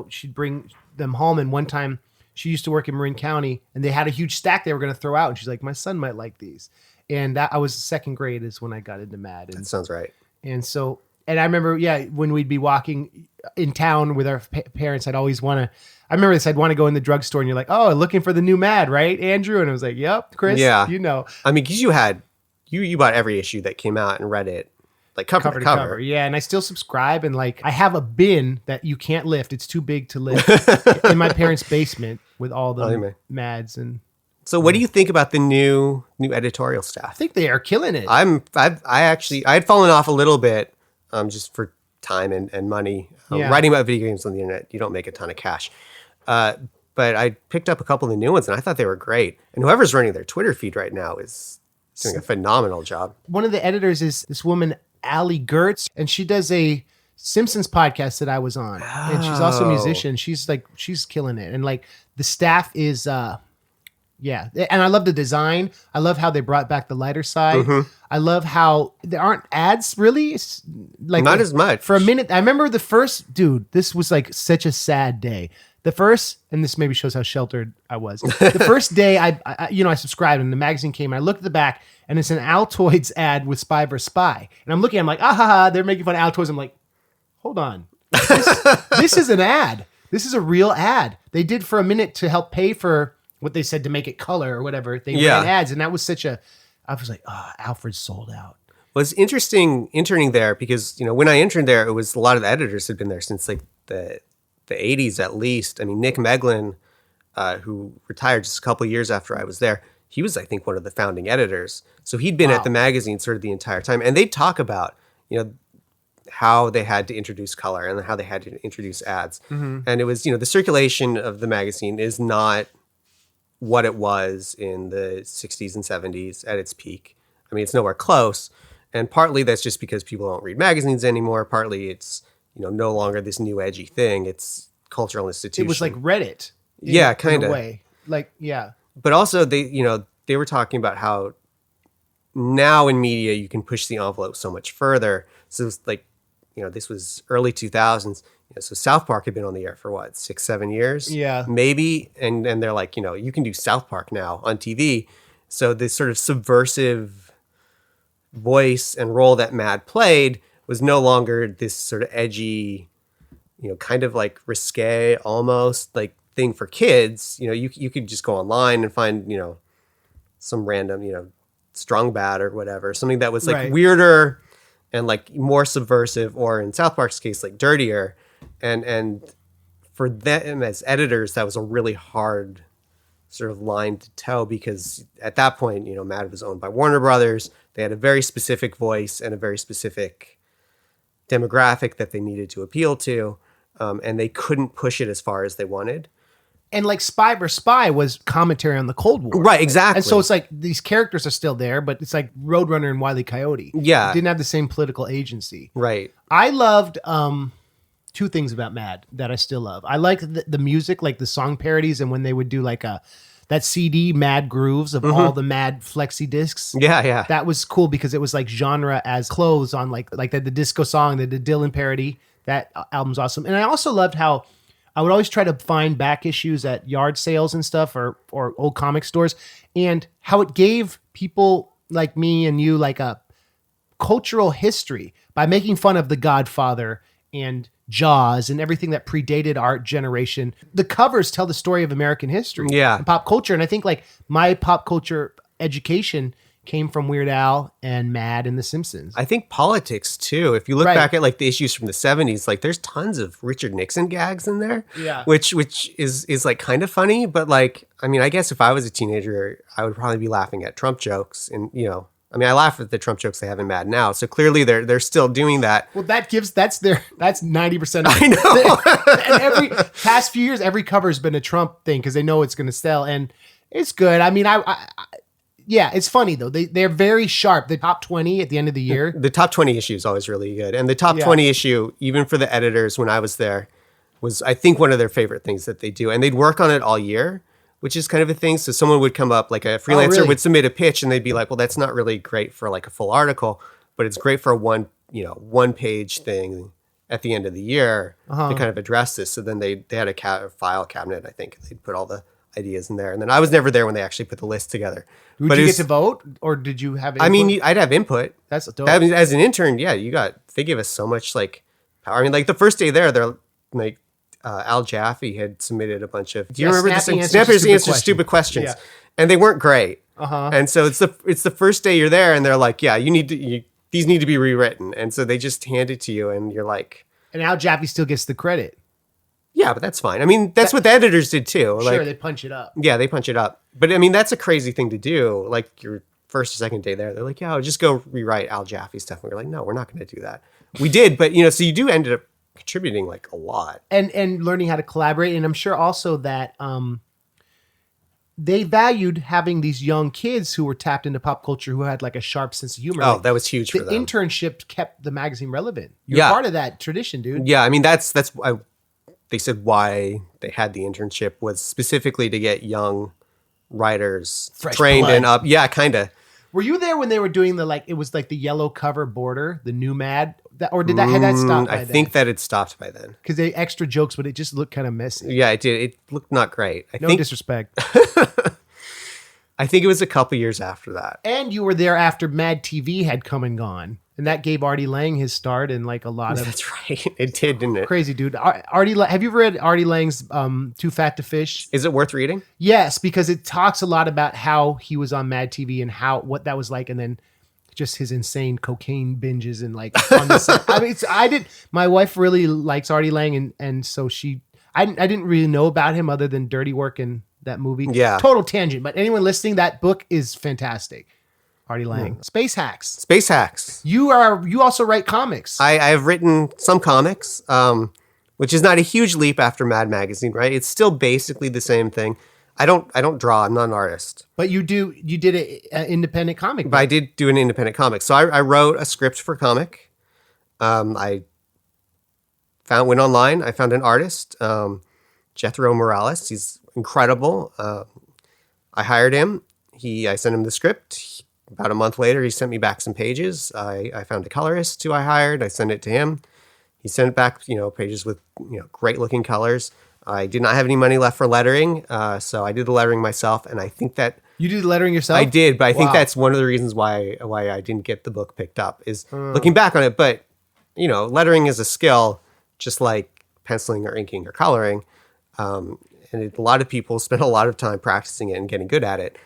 Speaker 1: she'd bring them home. And one time she used to work in Marin County and they had a huge stack they were going to throw out. And she's like, my son might like these. And I was second grade is when I got into Mad. And,
Speaker 2: that sounds right.
Speaker 1: And so, and I remember, when we'd be walking in town with our parents, I'd want to go in the drugstore and you're like, oh, looking for the new Mad, right, Andrew? And I was like, yep, Chris,
Speaker 2: I mean, because you bought every issue that came out and read it like cover to cover.
Speaker 1: Yeah. And I still subscribe. And like, I have a bin that you can't lift. It's too big to lift in my parents' basement with all the Mads. And
Speaker 2: so what do you think about the new editorial staff?
Speaker 1: I think they are killing it.
Speaker 2: I had fallen off a little bit, just for time and money. Writing about video games on the internet, you don't make a ton of cash. But I picked up a couple of the new ones and I thought they were great. And whoever's running their Twitter feed right now is doing a phenomenal job.
Speaker 1: One of the editors is this woman, Allie Gertz, and she does a Simpsons podcast that I was on. And she's also a musician. She's killing it. And like the staff is, and I love the design. I love how they brought back the lighter side. I love how there aren't ads really. Like
Speaker 2: not as much.
Speaker 1: For a minute, I remember the first, this was like such a sad day. The first, and this maybe shows how sheltered I was. The first day I subscribed and the magazine came and I looked at the back and it's an Altoids ad with Spy vs. Spy. And I'm looking, I'm like, they're making fun of Altoids. I'm like, hold on. This is an ad. This is a real ad. They did for a minute to help pay for what they said to make it color or whatever. They ran ads. And that was I was like, Alfred's sold out.
Speaker 2: Well, it's interesting interning there because, when I interned there, it was a lot of the editors had been there since like the 80s at least. I mean, Nick Meglin, who retired just a couple of years after I was there, he was, I think, one of the founding editors. So he'd been at the magazine sort of the entire time. And they'd talk about, how they had to introduce color and how they had to introduce ads. And it was, the circulation of the magazine is not what it was in the 60s and 70s at its peak. I mean, it's nowhere close. And partly that's just because people don't read magazines anymore. Partly it's, no longer this new edgy thing. It's cultural institution.
Speaker 1: It was like Reddit.
Speaker 2: Yeah, kind
Speaker 1: in a
Speaker 2: of.
Speaker 1: way. Like, yeah.
Speaker 2: But also they were talking about how now in media you can push the envelope so much further. So it's like, this was early 2000s. So South Park had been on the air for what, 6-7 years?
Speaker 1: Yeah.
Speaker 2: Maybe. And they're like, you can do South Park now on TV. So this sort of subversive voice and role that Mad played was no longer this sort of edgy, kind of like risque almost like thing for kids. You could just go online and find, some random, Strong Bad or whatever, something that was like weirder and like more subversive, or in South Park's case, like dirtier. And for them as editors, that was a really hard sort of line to toe, because at that point, Mad was owned by Warner Brothers. They had a very specific voice and a very specific demographic that they needed to appeal to. And they couldn't push it as far as they wanted.
Speaker 1: And like Spy vs. Spy was commentary on the Cold War.
Speaker 2: Right, exactly.
Speaker 1: And so it's like these characters are still there, but it's like Roadrunner and Wile E. Coyote.
Speaker 2: Yeah.
Speaker 1: It didn't have the same political agency.
Speaker 2: Right.
Speaker 1: I loved two things about Mad that I still love. I like the music, like the song parodies, and when they would do like that CD, Mad Grooves, of all the Mad flexi discs.
Speaker 2: Yeah, yeah.
Speaker 1: That was cool because it was like genre as clothes on like the disco song, the Dylan parody. That album's awesome. And I also loved how I would always try to find back issues at yard sales and stuff, or old comic stores, and how it gave people like me and you like a cultural history by making fun of The Godfather and Jaws and everything that predated our generation. The covers tell the story of American history and pop culture. And I think like my pop culture education came from Weird Al and Mad and The Simpsons.
Speaker 2: I think politics too. If you look back at like the issues from the 70s, like there's tons of Richard Nixon gags in there.
Speaker 1: Yeah.
Speaker 2: Which is like kind of funny, but like, I mean, I guess if I was a teenager, I would probably be laughing at Trump jokes. And I mean, I laugh at the Trump jokes they have in Mad now. So clearly they're still doing that.
Speaker 1: Well, that's 90% of it.
Speaker 2: I know.
Speaker 1: And every past few years, every cover has been a Trump thing because they know it's going to sell, and it's good. I mean, yeah, it's funny though. They're very sharp. The top 20 at the end of the year.
Speaker 2: The top 20 issue is always really good. And the top 20 issue, even for the editors when I was there, was I think one of their favorite things that they do. And they'd work on it all year, which is kind of a thing. So someone would come up, like a freelancer would submit a pitch, and they'd be like, well, that's not really great for like a full article, but it's great for a one page thing at the end of the year to kind of address this. So then they had a file cabinet, I think. They'd put all the ideas in there. And then I was never there when they actually put the list together.
Speaker 1: Would you get to vote, or did you have input?
Speaker 2: I mean, I'd have input.
Speaker 1: That's dope.
Speaker 2: As an intern, yeah, they give us so much like power. I mean, like the first day there, they're like, Al Jaffe had submitted a bunch of. Do you remember this? Snappers answer stupid questions, and they weren't great. And so it's the first day you're there, and they're like, yeah, these need to be rewritten, and so they just hand it to you, and you're like,
Speaker 1: and Al Jaffe still gets the credit.
Speaker 2: Yeah, but that's fine. I mean, that's what the editors did too.
Speaker 1: Sure,
Speaker 2: like,
Speaker 1: they punch it up.
Speaker 2: Yeah, they punch it up. But I mean, that's a crazy thing to do. Like your first or second day there, they're like, yeah, I'll just go rewrite Al Jaffe stuff. And we're like, no, we're not going to do that. We did, but so you do end up contributing like a lot.
Speaker 1: And learning how to collaborate. And I'm sure also that they valued having these young kids who were tapped into pop culture, who had like a sharp sense of humor.
Speaker 2: Oh, that was huge for them.
Speaker 1: The internship kept the magazine relevant. You're part of that tradition, dude.
Speaker 2: Yeah, I mean, that's they said why they had the internship was specifically to get young writers
Speaker 1: Fresh
Speaker 2: trained
Speaker 1: blood.
Speaker 2: and up. Yeah, kind of.
Speaker 1: Were you there when they were doing it was like the yellow cover border, the new Mad? Or did had that stopped by then?
Speaker 2: I think that it stopped by then.
Speaker 1: Because they extra jokes, but it just looked kind of messy.
Speaker 2: Yeah, it did. It looked not great.
Speaker 1: No disrespect.
Speaker 2: I think it was a couple years after that.
Speaker 1: And you were there after Mad TV had come and gone. And that gave Artie Lang his start in like a lot of...
Speaker 2: That's right. It did, didn't it?
Speaker 1: Crazy, dude. Have you read Artie Lang's Too Fat to Fish?
Speaker 2: Is it worth reading?
Speaker 1: Yes, because it talks a lot about how he was on Mad TV and what that was like, and then just his insane cocaine binges and like on the set. I mean, my wife really likes Artie Lang, and so I didn't really know about him other than Dirty Work and that movie.
Speaker 2: Yeah.
Speaker 1: Total tangent, but anyone listening, that book is fantastic. Artie Lang. Space Hacks.
Speaker 2: Space Hacks.
Speaker 1: You also write comics.
Speaker 2: I have written some comics, which is not a huge leap after Mad Magazine, right? It's still basically the same thing. I don't draw. I'm not an artist.
Speaker 1: But you did an independent comic.
Speaker 2: But I did do an independent comic. So I wrote a script for a comic. I went online. I found an artist, Jethro Morales. He's incredible. I hired him. I sent him the script. About a month later, he sent me back some pages. I found a colorist who I hired. I sent it to him. He sent back, pages with, great looking colors. I did not have any money left for lettering, so I did the lettering myself. And I think that
Speaker 1: you did the lettering yourself.
Speaker 2: I did, but I think that's one of the reasons why I didn't get the book picked up is looking back on it. But lettering is a skill, just like penciling or inking or coloring. And a lot of people spend a lot of time practicing it and getting good at it.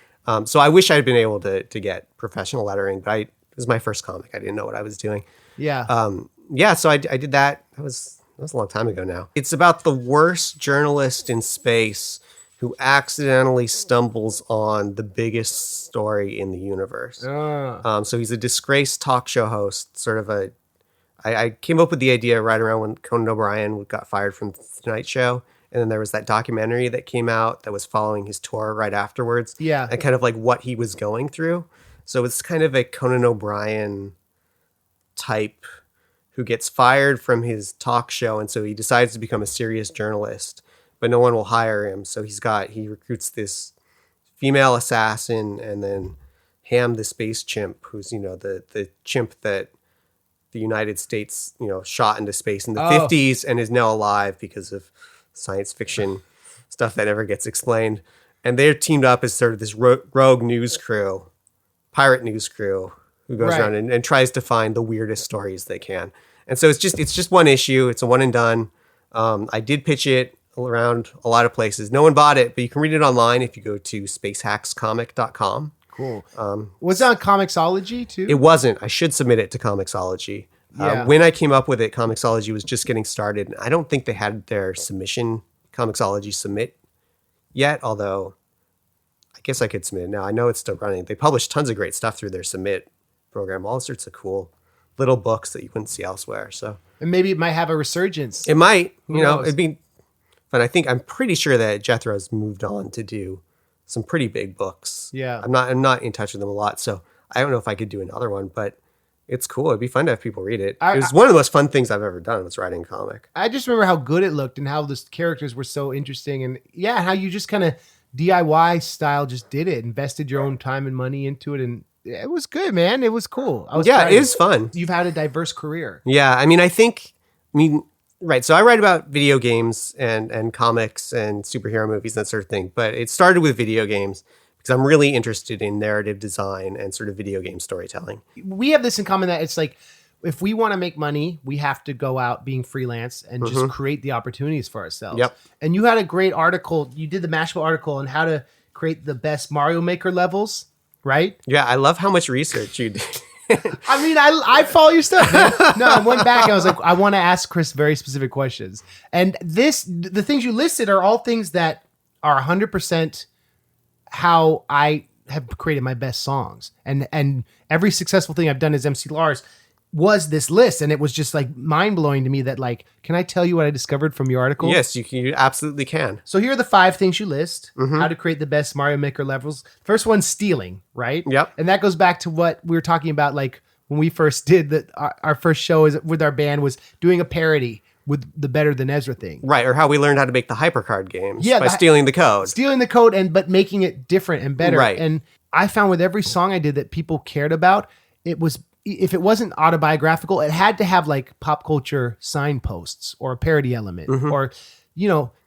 Speaker 2: So I wish I had been able to get professional lettering, but it was my first comic. I didn't know what I was doing.
Speaker 1: Yeah.
Speaker 2: So I did that. That was a long time ago now. It's about the worst journalist in space who accidentally stumbles on the biggest story in the universe. So he's a disgraced talk show host, sort of I came up with the idea right around when Conan O'Brien got fired from The Tonight Show. And then there was that documentary that came out that was following his tour right afterwards.
Speaker 1: Yeah.
Speaker 2: And kind of like what he was going through. So it's kind of a Conan O'Brien type who gets fired from his talk show. And so he decides to become a serious journalist, but no one will hire him. So he recruits this female assassin and then Ham, the space chimp, who's, the chimp that the United States, shot into space in the 50s and is now alive because of science fiction stuff that never gets explained. And they're teamed up as sort of this rogue news crew, pirate news crew, who goes around and tries to find the weirdest stories they can. And so it's just one issue. It's a one and done. I did pitch it around a lot of places. No one bought it, but you can read it online if you go to spacehackscomic.com.
Speaker 1: Cool. Was it on Comixology too?
Speaker 2: It wasn't. I should submit it to Comixology.
Speaker 1: Yeah.
Speaker 2: When I came up with it, Comixology was just getting started. I don't think they had their submission, Comixology submit yet, although I guess I could submit it now. I know it's still running. They publish tons of great stuff through their submit program, all sorts of cool little books that you wouldn't see elsewhere. So,
Speaker 1: and maybe it might have a resurgence.
Speaker 2: It might,
Speaker 1: Who knows?
Speaker 2: it'd be fun. I'm pretty sure that Jethro's moved on to do some pretty big books.
Speaker 1: Yeah.
Speaker 2: I'm not in touch with them a lot, so I don't know if I could do another one, but it's cool. It'd be fun to have people read it. It was one of the most fun things I've ever done was writing a comic.
Speaker 1: I just remember how good it looked and how the characters were so interesting, and how you just kind of DIY style just did it, invested your own time and money into it, and it was good, man. It was cool.
Speaker 2: It is fun.
Speaker 1: You've had a diverse career.
Speaker 2: Yeah, right. So I write about video games and comics and superhero movies, that sort of thing. But it started with video games because I'm really interested in narrative design and sort of video game storytelling.
Speaker 1: We have this in common that it's like, if we want to make money, we have to go out being freelance and just create the opportunities for ourselves.
Speaker 2: Yep.
Speaker 1: And you had a great article. You did the Mashable article on how to create the best Mario Maker levels, right?
Speaker 2: Yeah, I love how much research you did.
Speaker 1: I follow your stuff, man. No, I went back and I was like, I want to ask Chris very specific questions. And the things you listed are all things that are 100% how I have created my best songs. And every successful thing I've done as MC Lars was this list. And it was just like mind blowing to me that like, can I tell you what I discovered from your article?
Speaker 2: Yes, you absolutely can.
Speaker 1: So here are the 5 things you list, how to create the best Mario Maker levels. First one's stealing, right?
Speaker 2: Yep.
Speaker 1: And that goes back to what we were talking about, like when we first did our first show with our band was doing a parody with the Better Than Ezra thing.
Speaker 2: Right, or how we learned how to make the HyperCard games by
Speaker 1: stealing
Speaker 2: the code.
Speaker 1: Stealing the code, but making it different and better.
Speaker 2: Right.
Speaker 1: And I found with every song I did that people cared about, if it wasn't autobiographical, it had to have like pop culture signposts or a parody element or,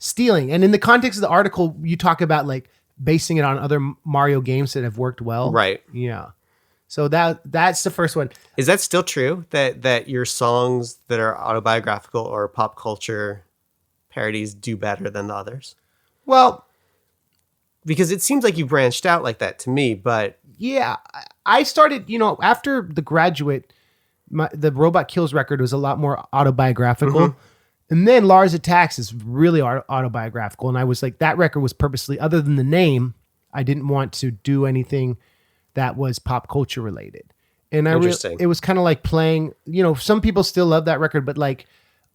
Speaker 1: stealing. And in the context of the article, you talk about like basing it on other Mario games that have worked well.
Speaker 2: Right.
Speaker 1: Yeah. So that's the first one.
Speaker 2: Is that still true that your songs that are autobiographical or pop culture parodies do better than the others?
Speaker 1: Well,
Speaker 2: because it seems like you branched out like that to me, but
Speaker 1: yeah, I started, after The Graduate, the Robot Kills record was a lot more autobiographical. And then Lars Attacks is really autobiographical. And I was like, that record was purposely, other than the name, I didn't want to do anything that was pop culture related. And
Speaker 2: Interesting.
Speaker 1: it was kind of like playing, some people still love that record, but like,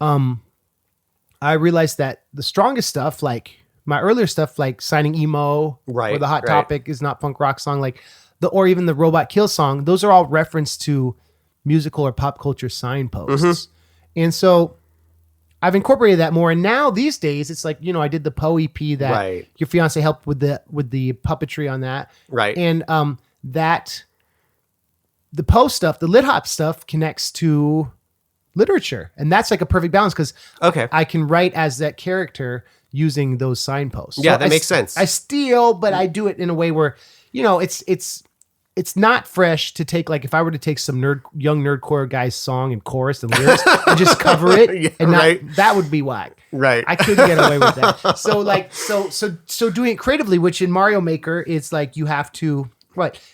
Speaker 1: I realized that the strongest stuff, like my earlier stuff, like Signing Emo, or the Hot Topic is not punk rock song, like or even the Robot Kill song, those are all reference to musical or pop culture signposts. And so I've incorporated that more. And now these days it's like, I did the Poe EP that your fiance helped with the puppetry on that.
Speaker 2: Right.
Speaker 1: And that the Poe stuff, the Lit Hop stuff connects to literature. And that's like a perfect balance because I can write as that character using those signposts.
Speaker 2: Yeah,
Speaker 1: so
Speaker 2: that makes sense.
Speaker 1: I steal, but I do it in a way where, it's not fresh to take, like if I were to take some young nerdcore guy's song and chorus and lyrics and just cover it, that would be whack.
Speaker 2: Right.
Speaker 1: I couldn't get away with that. So like, so doing it creatively, which in Mario Maker, it's like you have to,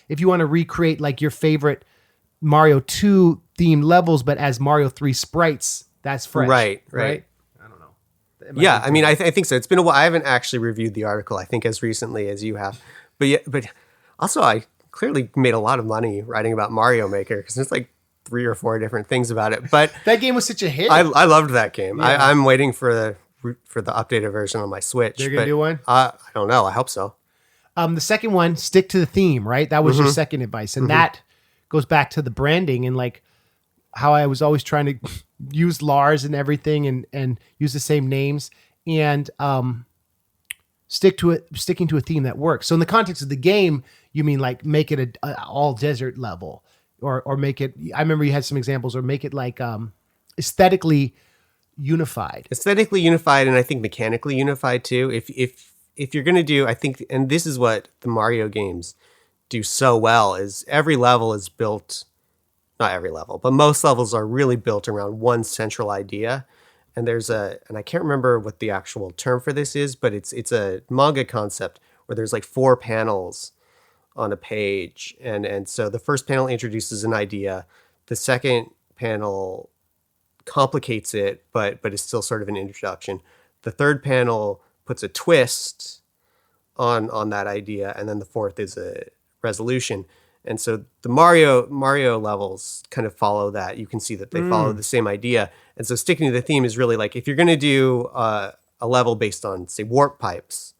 Speaker 1: if you want to recreate like your favorite Mario 2 themed levels, but as Mario 3 sprites, that's fresh.
Speaker 2: Right.
Speaker 1: I don't know.
Speaker 2: Yeah, I mean, I think so. It's been a while. I haven't actually reviewed the article, I think, as recently as you have. But also I clearly made a lot of money writing about Mario Maker because there's like 3 or 4 different things about it. But
Speaker 1: that game was such a hit.
Speaker 2: I loved that game. Yeah. I'm waiting for the updated version on my Switch.
Speaker 1: They're gonna do one?
Speaker 2: I don't know. I hope so.
Speaker 1: The second one, stick to the theme, right? That was your second advice. And that goes back to the branding and like how I was always trying to use Lars and everything and use the same names and sticking to a theme that works. So in the context of the game, you mean like make it a all desert level or make it, I remember you had some examples, or make it like aesthetically unified.
Speaker 2: Aesthetically unified, and I think mechanically unified too. If you're going to do, I think, and this is what the Mario games do so well, is every level is built, not every level, but most levels are really built around one central idea. And and I can't remember what the actual term for this is, but it's a manga concept where there's like 4 panels on a page. And so the first panel introduces an idea. The second panel complicates it, but it's still sort of an introduction. The third panel puts a twist on that idea. And then the fourth is a resolution. And so the Mario levels kind of follow that. You can see that they follow the same idea. And so sticking to the theme is really like, if you're going to do a level based on, say, warp pipes,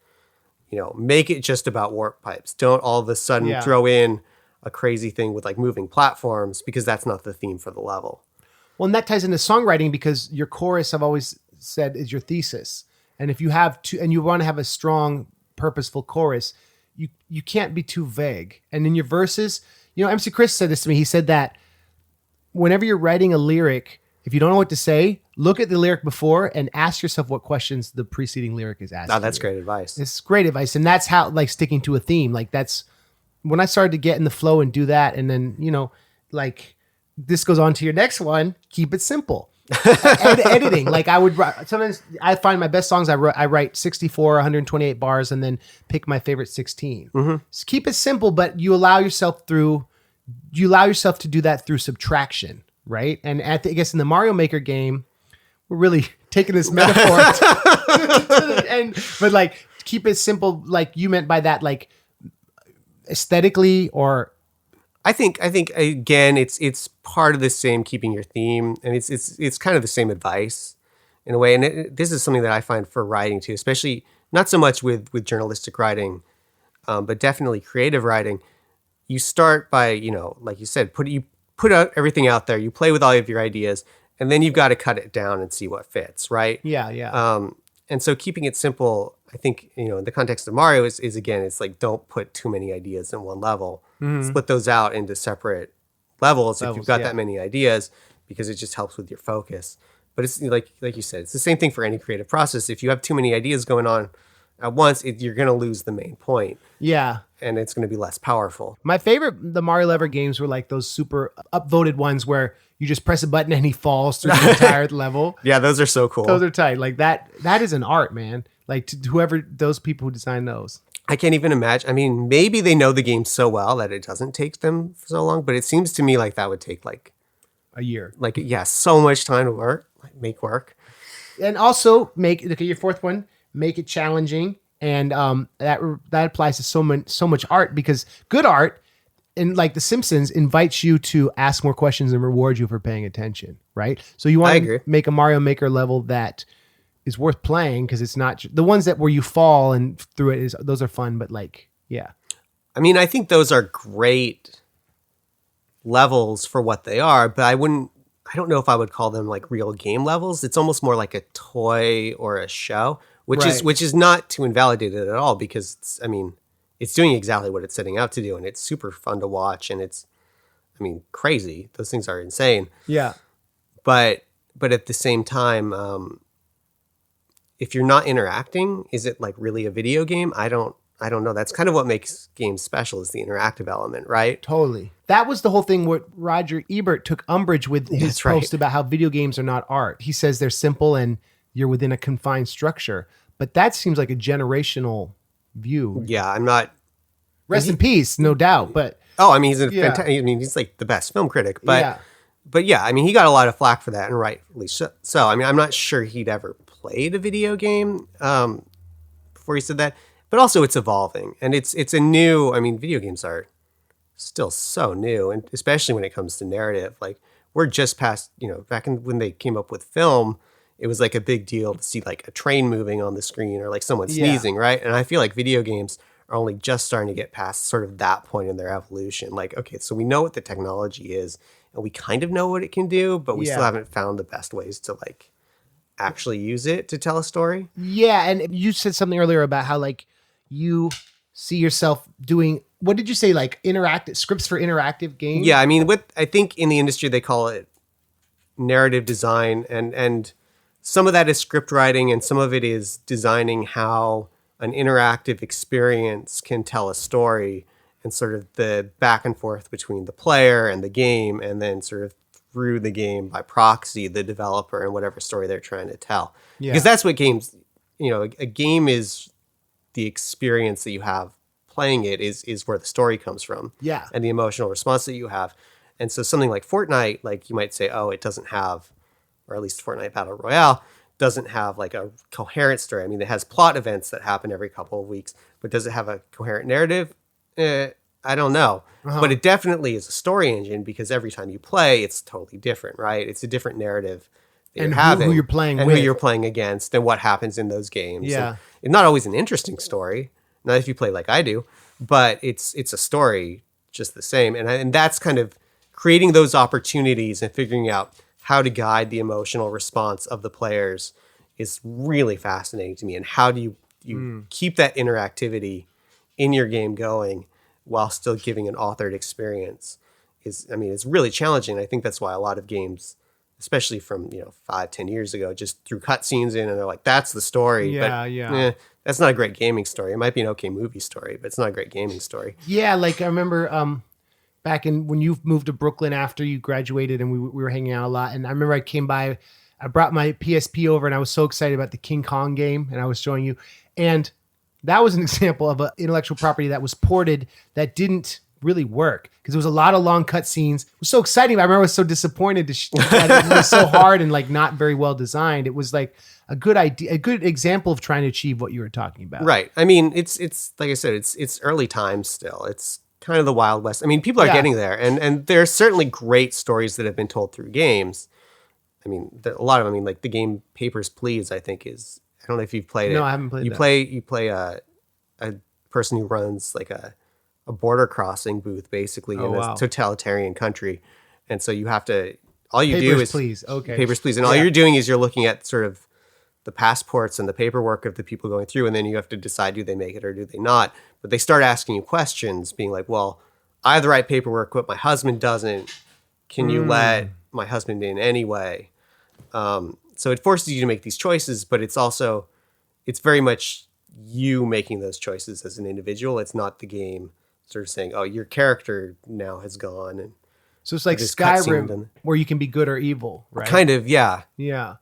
Speaker 2: make it just about warp pipes. Don't all of a sudden throw in a crazy thing with like moving platforms, because that's not the theme for the level.
Speaker 1: Well, and that ties into songwriting, because your chorus, I've always said, is your thesis. And if you have and you want to have a strong, purposeful chorus, you can't be too vague. And in your verses, MC Chris said this to me. He said that whenever you're writing a lyric, if you don't know what to say, look at the lyric before and ask yourself what questions the preceding lyric is asking.
Speaker 2: Oh, that's great advice.
Speaker 1: It's great advice. And that's how, like, sticking to a theme, like that's when I started to get in the flow and do that. And then, like this goes on to your next one, keep it simple. Editing, like sometimes I find my best songs I write 64, 128 bars and then pick my favorite 16. So keep it simple, but you allow yourself to do that through subtraction, right? And I guess in the Mario Maker game, we're really taking this metaphor but like keep it simple, like you meant by that, like aesthetically, or
Speaker 2: I think again, it's part of the same, keeping your theme, and it's kind of the same advice in a way. And this is something that I find for writing too, especially not so much with journalistic writing, but definitely creative writing. You start by, like you said, you put out everything out there, you play with all of your ideas, and then you've got to cut it down and see what fits, right?
Speaker 1: Yeah.
Speaker 2: And so keeping it simple, I think, in the context of Mario is again, it's like, don't put too many ideas in one level. Split those out into separate levels if you've got that many ideas, because it just helps with your focus. But it's like you said, it's the same thing for any creative process. If you have too many ideas going on at once, you're going to lose the main point.
Speaker 1: Yeah.
Speaker 2: And it's going to be less powerful.
Speaker 1: My favorite, the Mario Lever games were like those super upvoted ones where you just press a button and he falls through the entire level.
Speaker 2: Yeah, those are so cool.
Speaker 1: Those are tight. Like that is an art, man. Like whoever, those people who design those.
Speaker 2: I can't even imagine. I mean, maybe they know the game so well that it doesn't take them so long, but it seems to me like that would take like
Speaker 1: a year.
Speaker 2: Like, yeah, so much time to make work.
Speaker 1: And also look at your fourth one, make it challenging. And that applies to so much art, because good art and like The Simpsons invites you to ask more questions and reward you for paying attention, right? So you want to make a Mario Maker level that is worth playing because it's not the ones that where you fall and through it is those are fun, but like, yeah.
Speaker 2: I mean, I think those are great levels for what they are, but I don't know if I would call them like real game levels. It's almost more like a toy or a show, which is not to invalidate it at all because it's doing exactly what it's setting out to do, and it's super fun to watch, and it's crazy. Those things are insane.
Speaker 1: Yeah.
Speaker 2: But at the same time, if you're not interacting, is it like really a video game? I don't know. That's kind of what makes games special, is the interactive element, right?
Speaker 1: Totally. That was the whole thing what Roger Ebert took umbrage with his post about how video games are not art. He says they're simple and you're within a confined structure. But that seems like a generational view.
Speaker 2: Yeah, I'm not...
Speaker 1: Rest in peace, no doubt. But
Speaker 2: he's like the best film critic. But yeah, he got a lot of flack for that, and rightfully so. I'm not sure he'd ever played a video game before he said that. But also it's evolving, and it's a new, video games are still so new, and especially when it comes to narrative. Like, we're just past, back when they came up with film, it was like a big deal to see like a train moving on the screen or like someone sneezing, right? And I feel like video games are only just starting to get past sort of that point in their evolution. Like, okay, so we know what the technology is, and we kind of know what it can do, but we still haven't found the best ways to like actually use it to tell a story.
Speaker 1: Yeah, and you said something earlier about how like you see yourself doing, what did you say, like interactive scripts for interactive games?
Speaker 2: Yeah, I think in the industry they call it narrative design, and some of that is script writing, and some of it is designing how an interactive experience can tell a story, and sort of the back and forth between the player and the game, and then sort of through the game by proxy, the developer and whatever story they're trying to tell. Yeah. Because that's what games, a game is the experience that you have playing it is where the story comes from.
Speaker 1: Yeah.
Speaker 2: And the emotional response that you have. And so something like Fortnite, like you might say, oh, it doesn't have, or at least Fortnite Battle Royale doesn't have like a coherent story. It has plot events that happen every couple of weeks, but does it have a coherent narrative? I don't know. But it definitely is a story engine, because every time you play, it's totally different, right? It's a different narrative that you're having.
Speaker 1: Who you're playing
Speaker 2: and
Speaker 1: with.
Speaker 2: who you're playing against, and what happens in those games.
Speaker 1: Yeah.
Speaker 2: And it's not always an interesting story, not if you play like I do, but it's a story just the same. And that's kind of creating those opportunities and figuring out how to guide the emotional response of the players is really fascinating to me. And how do you keep that interactivity in your game going while still giving an authored experience it's really challenging. I think that's why a lot of games, especially from 5-10 years ago, just threw cutscenes in and they're like, that's the story. But that's not a great gaming story. It might be an okay movie story, but it's not a great gaming story.
Speaker 1: Yeah, like I remember back in when you moved to Brooklyn after you graduated, and we were hanging out a lot. And I remember I came by, I brought my PSP over, and I was so excited about the King Kong game, and I was showing you. And that was an example of an intellectual property that was ported that didn't really work, because there was a lot of long cut scenes. It was so exciting. I remember I was so disappointed that it was so hard and like not very well designed. It was like a good idea, a good example of trying to achieve what you were talking about.
Speaker 2: Right. It's like I said, it's early times still. It's kind of the Wild West. People are getting there, and there are certainly great stories that have been told through games. A lot of them. Like the game Papers, Please, I think is. I don't know if you've played it.
Speaker 1: No, I haven't played
Speaker 2: it. You play a person who runs like a border crossing booth, basically, in a totalitarian country, and so you have to. All you do is
Speaker 1: Please. Okay.
Speaker 2: Papers, Please, and all you're doing is you're looking at sort of the passports and the paperwork of the people going through, and then you have to decide, do they make it or do they not? But they start asking you questions, being like, well, I have the right paperwork, but my husband doesn't. Can you let my husband in anyway? So it forces you to make these choices, but it's very much you making those choices as an individual. It's not the game sort of saying, oh, your character now has gone. And
Speaker 1: so it's like Skyrim, where you can be good or evil, right?
Speaker 2: Kind of, yeah.
Speaker 1: Yeah.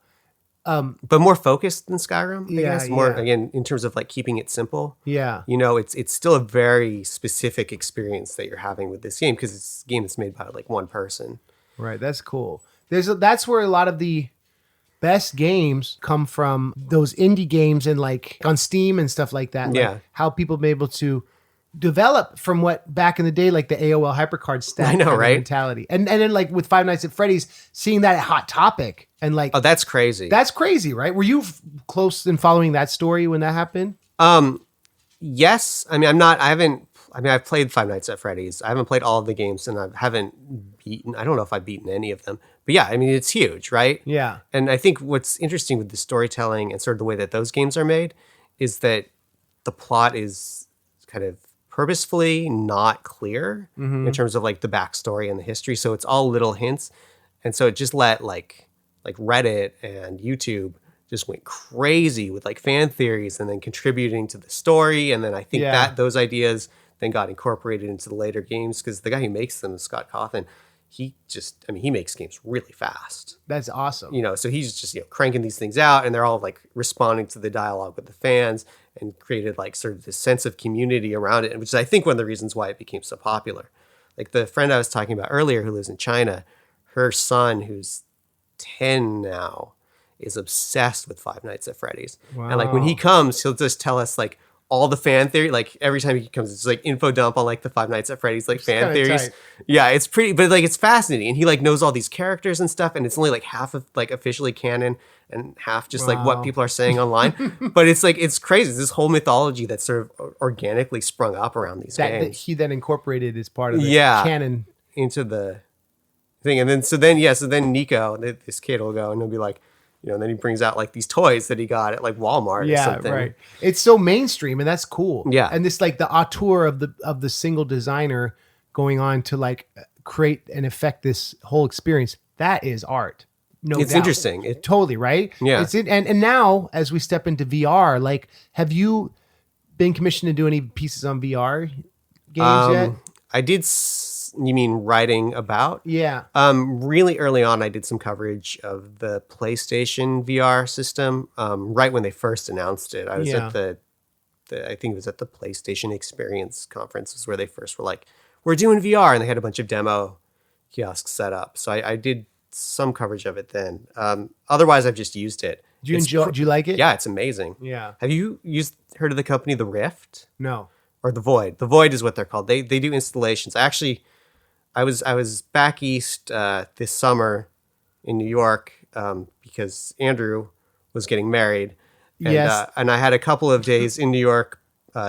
Speaker 2: But more focused than Skyrim, I guess. More,
Speaker 1: yeah.
Speaker 2: Again, in terms of like keeping it simple.
Speaker 1: Yeah.
Speaker 2: It's still a very specific experience that you're having with this game, because it's a game that's made by like one person.
Speaker 1: Right. That's cool. That's where a lot of the best games come from, those indie games and like on Steam and stuff like that. Like how people have been able to develop from what back in the day, like the AOL HyperCard stack
Speaker 2: I know,
Speaker 1: kind of
Speaker 2: right?
Speaker 1: mentality. And then like with Five Nights at Freddy's, seeing that Hot Topic and like,
Speaker 2: Oh, that's crazy.
Speaker 1: that's crazy, right? Were you close in following that story when that happened?
Speaker 2: Yes. I mean, I've played Five Nights at Freddy's. I haven't played all of the games, and I don't know if I've beaten any of them. But yeah, I mean, it's huge, right?
Speaker 1: Yeah.
Speaker 2: And I think what's interesting with the storytelling and sort of the way that those games are made is that the plot is kind of purposefully not clear in terms of like the backstory and the history. So it's all little hints. And so it just let like Reddit and YouTube just went crazy with like fan theories and then contributing to the story. And then I think that those ideas then got incorporated into the later games because the guy who makes them, Scott Cawthon, he makes games really fast.
Speaker 1: That's awesome.
Speaker 2: You know, so he's just, cranking these things out and they're all like responding to the dialogue with the fans and created like sort of this sense of community around it, which is I think one of the reasons why it became so popular. Like the friend I was talking about earlier who lives in China, her son who's 10 now is obsessed with Five Nights at Freddy's. Wow. And like when he comes, he'll just tell us like all the fan theory, like every time he comes, it's like info dump on like the Five Nights at Freddy's, like fan theories. Tight. Yeah, it's pretty, but like it's fascinating. And he like knows all these characters and stuff. And it's only like half of like officially canon and half just like what people are saying online. But it's like, it's crazy. It's this whole mythology that's sort of organically sprung up around these games.
Speaker 1: That he then incorporated as part of the canon.
Speaker 2: Into the thing. And then, so then Nico, this kid will go and he'll be like, and then he brings out like these toys that he got at like Walmart or something. Right.
Speaker 1: It's so mainstream and that's cool.
Speaker 2: Yeah.
Speaker 1: And this like the auteur of the single designer going on to like create and affect this whole experience. That is art. No doubt.
Speaker 2: It's interesting.
Speaker 1: Totally, right?
Speaker 2: Yeah.
Speaker 1: And now as we step into VR, like have you been commissioned to do any pieces on VR games yet?
Speaker 2: I did. You mean writing about?
Speaker 1: Yeah.
Speaker 2: Really early on, I did some coverage of the PlayStation VR system. Right when they first announced it, I was at I think it was at the PlayStation Experience conference, is where they first were like, "We're doing VR," and they had a bunch of demo kiosks set up. So I did some coverage of it then. Otherwise, I've just used it.
Speaker 1: Do you like it?
Speaker 2: Yeah, it's amazing.
Speaker 1: Yeah.
Speaker 2: Have you heard of the company The Rift?
Speaker 1: No.
Speaker 2: Or The Void? The Void is what they're called. They do installations. Actually, I was back east this summer in New York because Andrew was getting married. And, and I had a couple of days in New York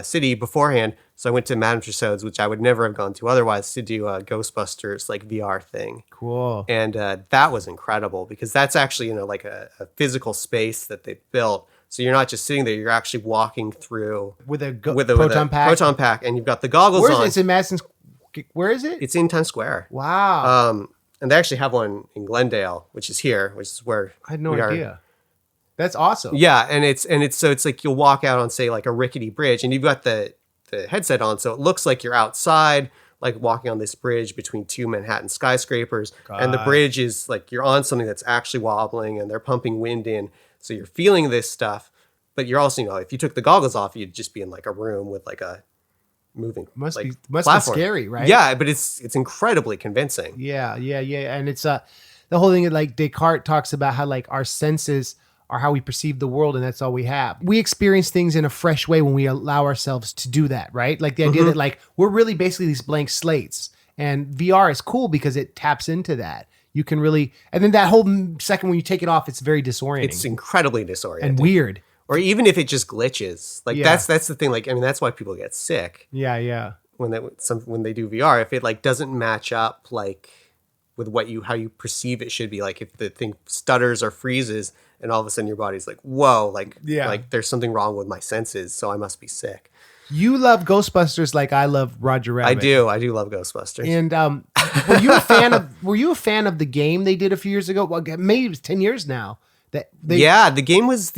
Speaker 2: City beforehand. So I went to Madame Tussauds, which I would never have gone to otherwise, to do a Ghostbusters like VR thing.
Speaker 1: Cool.
Speaker 2: And that was incredible because that's actually, like a physical space that they built. So you're not just sitting there, you're actually walking through
Speaker 1: with a proton
Speaker 2: pack, and you've got the goggles on.
Speaker 1: It's in Madison. Where is it?
Speaker 2: It's in Times Square.
Speaker 1: Wow.
Speaker 2: And they actually have one in Glendale, which is here, which is where
Speaker 1: I had no idea. That's awesome.
Speaker 2: Yeah, and it's like you'll walk out on say like a rickety bridge, and you've got the headset on, so it looks like you're outside, like walking on this bridge between two Manhattan skyscrapers, and the bridge is like you're on something that's actually wobbling, and they're pumping wind in, so you're feeling this stuff, but you're also if you took the goggles off, you'd just be in like a room with like a moving
Speaker 1: must be scary, right?
Speaker 2: Yeah, but it's incredibly convincing.
Speaker 1: Yeah, and it's the whole thing that like Descartes talks about how like our senses are how we perceive the world, and that's all we have. We experience things in a fresh way when we allow ourselves to do that, right? Like the idea that like we're really basically these blank slates, and VR is cool because it taps into that. You can really, and then that whole second when you take it off, it's very disorienting.
Speaker 2: It's incredibly disorienting
Speaker 1: and weird.
Speaker 2: Or even if it just glitches, like that's the thing. Like that's why people get sick.
Speaker 1: Yeah.
Speaker 2: When they do VR, if it like doesn't match up like with how you perceive it should be, like if the thing stutters or freezes, and all of a sudden your body's like, whoa, like there's something wrong with my senses, so I must be sick.
Speaker 1: You love Ghostbusters like I love Roger Rabbit.
Speaker 2: I do love Ghostbusters.
Speaker 1: And were you a fan of the game they did a few years ago? Well, maybe it was 10 years now. The
Speaker 2: game was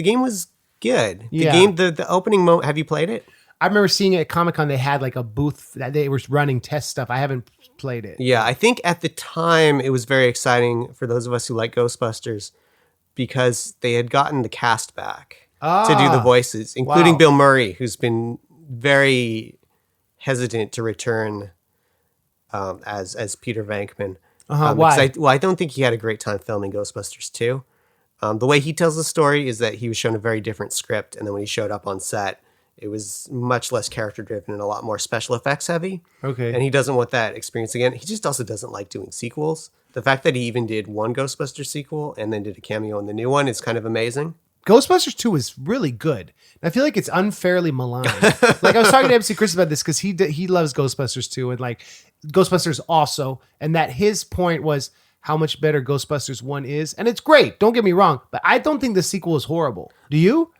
Speaker 2: good. The game, the opening moment. Have you played it?
Speaker 1: I remember seeing it at Comic-Con. They had like a booth that they were running test stuff. I haven't played it.
Speaker 2: Yeah, I think at the time it was very exciting for those of us who like Ghostbusters because they had gotten the cast back to do the voices, including Bill Murray, who's been very hesitant to return as Peter Venkman.
Speaker 1: Why?
Speaker 2: I don't think he had a great time filming Ghostbusters 2. The way he tells the story is that he was shown a very different script, and then when he showed up on set, It was much less character driven and a lot more special effects heavy.
Speaker 1: Okay.
Speaker 2: And he doesn't want that experience again. He just also doesn't like doing sequels. The fact that he even did one Ghostbusters sequel and then did a cameo in the new one is kind of amazing.
Speaker 1: Ghostbusters 2 is really good. I feel like it's unfairly maligned. Like I was talking to MC Chris about this because he loves Ghostbusters 2 and like Ghostbusters also, and that his point was how much better Ghostbusters 1 is. And it's great, don't get me wrong, but I don't think the sequel is horrible. Do you?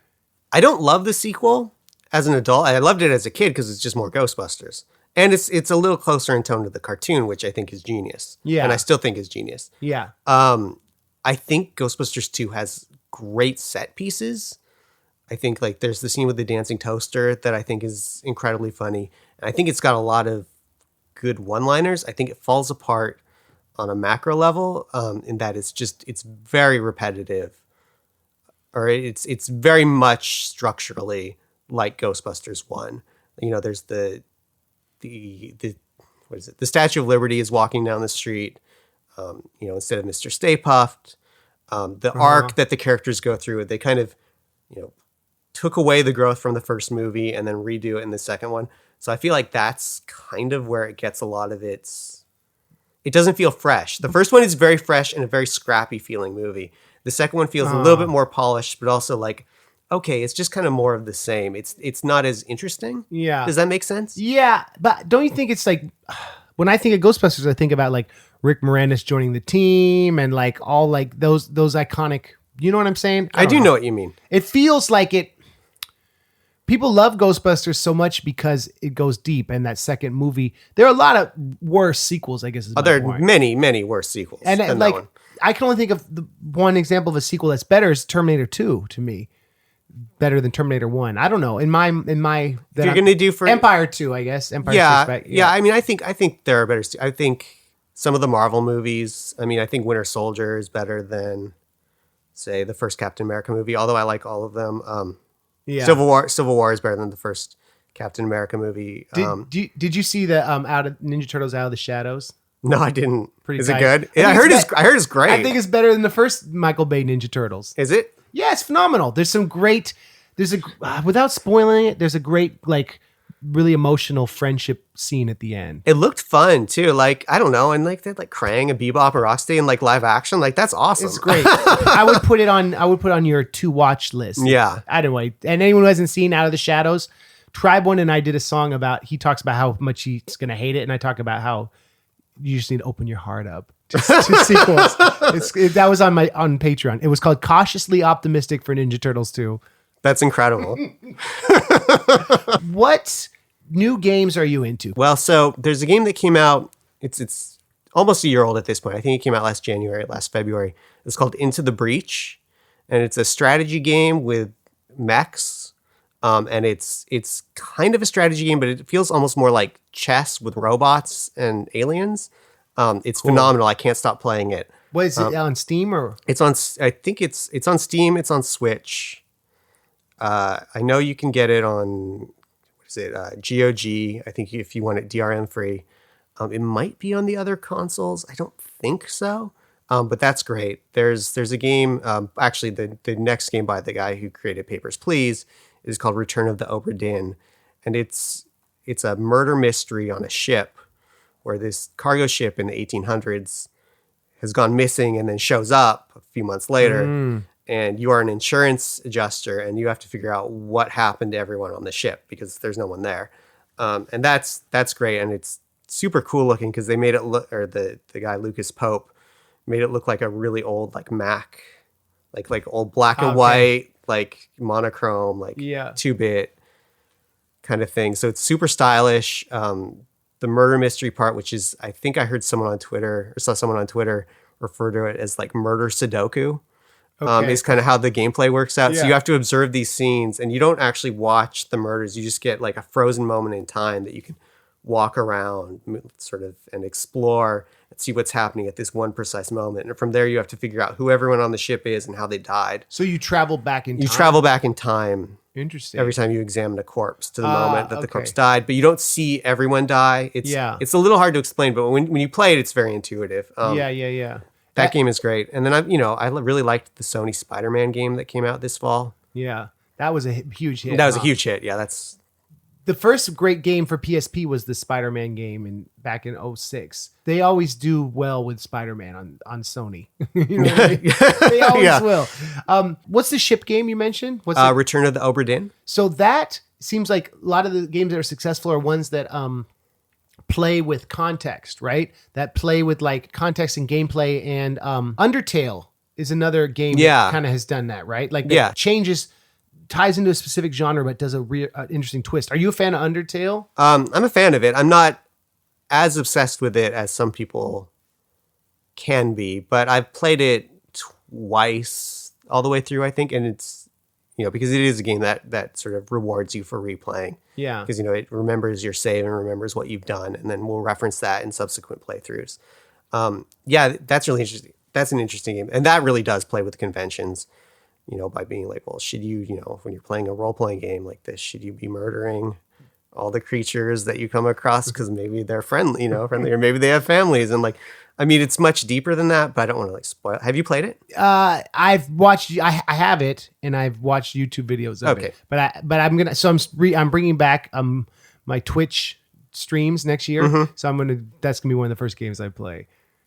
Speaker 2: I don't love the sequel as an adult. I loved it as a kid because it's just more Ghostbusters. And it's a little closer in tone to the cartoon, which I think is genius.
Speaker 1: Yeah.
Speaker 2: And I still think is genius.
Speaker 1: Yeah.
Speaker 2: I think Ghostbusters 2 has great set pieces. I think like there's the scene with the dancing toaster that I think is incredibly funny. And I think it's got a lot of good one-liners. I think it falls apart on a macro level in that it's very repetitive, or it's very much structurally like Ghostbusters 1. You know, there's the what is it? The Statue of Liberty is walking down the street, instead of Mr. Stay Puft. The arc that the characters go through, they kind of, took away the growth from the first movie and then redo it in the second one. So I feel like that's kind of where it gets a lot of it doesn't feel fresh. The first one is very fresh and a very scrappy feeling movie. The second one feels a little bit more polished, but also like, okay, it's just kind of more of the same. It's not as interesting.
Speaker 1: Yeah.
Speaker 2: Does that make sense?
Speaker 1: Yeah, but don't you think it's like, when I think of Ghostbusters, I think about like Rick Moranis joining the team and like all like those iconic, you know what I'm saying?
Speaker 2: I do know what you mean.
Speaker 1: It feels like people love Ghostbusters so much because it goes deep. And that second movie, there are a lot of worse sequels, I guess.
Speaker 2: There are many, many worse sequels.
Speaker 1: And
Speaker 2: than
Speaker 1: like,
Speaker 2: that one.
Speaker 1: I can only think of the one example of a sequel that's better is Terminator 2 to me. Better than Terminator 1. I don't know. In my
Speaker 2: if you're going to do for
Speaker 1: Empire 2, I guess. Empire
Speaker 2: yeah,
Speaker 1: Strikes Back.
Speaker 2: yeah. I mean, I think there are better. I think some of the Marvel movies. I mean, I think Winter Soldier is better than, say, the first Captain America movie. Although I like all of them.
Speaker 1: Yeah.
Speaker 2: Civil War is better than the first Captain America movie.
Speaker 1: Did you see the out of Ninja Turtles Out of the Shadows?
Speaker 2: No, I didn't. Is
Speaker 1: tight.
Speaker 2: it good? Yeah, I heard it's great.
Speaker 1: I think it's better than the first Michael Bay Ninja Turtles.
Speaker 2: Is it?
Speaker 1: Yeah, it's phenomenal. Without spoiling it, there's a great, like, really emotional friendship scene at the end.
Speaker 2: It looked fun too. Like, I don't know. And like, they had like Krang and Bebop and Rocksteady in like live action. Like, that's awesome.
Speaker 1: It's great. I would put it on your to watch list.
Speaker 2: Yeah.
Speaker 1: Anyway, and anyone who hasn't seen Out of the Shadows, Tribe One and I did a song about, he talks about how much he's going to hate it. And I talk about how you just need to open your heart up to sequels. That was on Patreon. It was called Cautiously Optimistic for Ninja Turtles 2.
Speaker 2: That's incredible.
Speaker 1: What new games are you into?
Speaker 2: Well, so there's a game that came out. It's almost a year old at this point. I think it came out last February. It's called Into the Breach, and it's a strategy game with mechs. And it's kind of a strategy game, but it feels almost more like chess with robots and aliens. It's phenomenal. I can't stop playing it.
Speaker 1: What is it on Steam or?
Speaker 2: It's on. I think it's on Steam. It's on Switch. I know you can get it on, what is it? GOG. I think if you want it DRM free. It might be on the other consoles. I don't think so. But that's great. There's a game. Actually, the next game by the guy who created Papers, Please is called Return of the Obra Dinn, and it's a murder mystery on a ship where this cargo ship in the 1800s has gone missing and then shows up a few months later. And you are an insurance adjuster, and you have to figure out what happened to everyone on the ship because there's no one there. And that's great, and it's super cool looking because they made it look, or the guy Lucas Pope made it look like a really old like Mac, like old black and white, like monochrome, like 2-bit kind of thing. So it's super stylish. The murder mystery part, which is, I think I heard someone on Twitter or saw someone on Twitter refer to it as like murder Sudoku. Is kind of how the gameplay works out. So you have to observe these scenes, and you don't actually watch the murders. You just get like a frozen moment in time that you can walk around sort of and explore and see what's happening at this one precise moment. And from there, you have to figure out who everyone on the ship is and how they died.
Speaker 1: So you travel back in time?
Speaker 2: You travel back in time.
Speaker 1: Interesting.
Speaker 2: Every time you examine a corpse to the moment that the corpse died, but you don't see everyone die. It's a little hard to explain, but when you play it, it's very intuitive. That game is great. And then I really liked the Sony Spider-Man game that came out this fall.
Speaker 1: Yeah. That was a huge hit.
Speaker 2: That was a huge hit. Yeah, that's
Speaker 1: the first great game for PSP was the Spider-Man game back in 2006. They always do well with Spider-Man on Sony. You know what I mean? They always will. What's the ship game you mentioned? What's
Speaker 2: Return of the Obra Dinn.
Speaker 1: So that seems like a lot of the games that are successful are ones that play with context, right? That play with like context and gameplay. And Undertale is another game that kind of has done that, right? Like that ties into a specific genre, but does a interesting twist. Are you a fan of Undertale?
Speaker 2: I'm a fan of it. I'm not as obsessed with it as some people can be, but I've played it twice all the way through, I think. And it's, because it is a game that sort of rewards you for replaying.
Speaker 1: Yeah.
Speaker 2: Because, it remembers your save and remembers what you've done. And then we'll reference that in subsequent playthroughs. That's really interesting. That's an interesting game. And that really does play with conventions. By being like, well, should you, when you're playing a role-playing game like this, should you be murdering all the creatures that you come across because maybe they're friendly, or maybe they have families? And it's much deeper than that, but I don't want to spoil. Have you played it?
Speaker 1: I've watched. I have it, and I've watched YouTube videos of it. But I'm gonna. So I'm bringing back my Twitch streams next year. Mm-hmm. So that's gonna be one of the first games I play.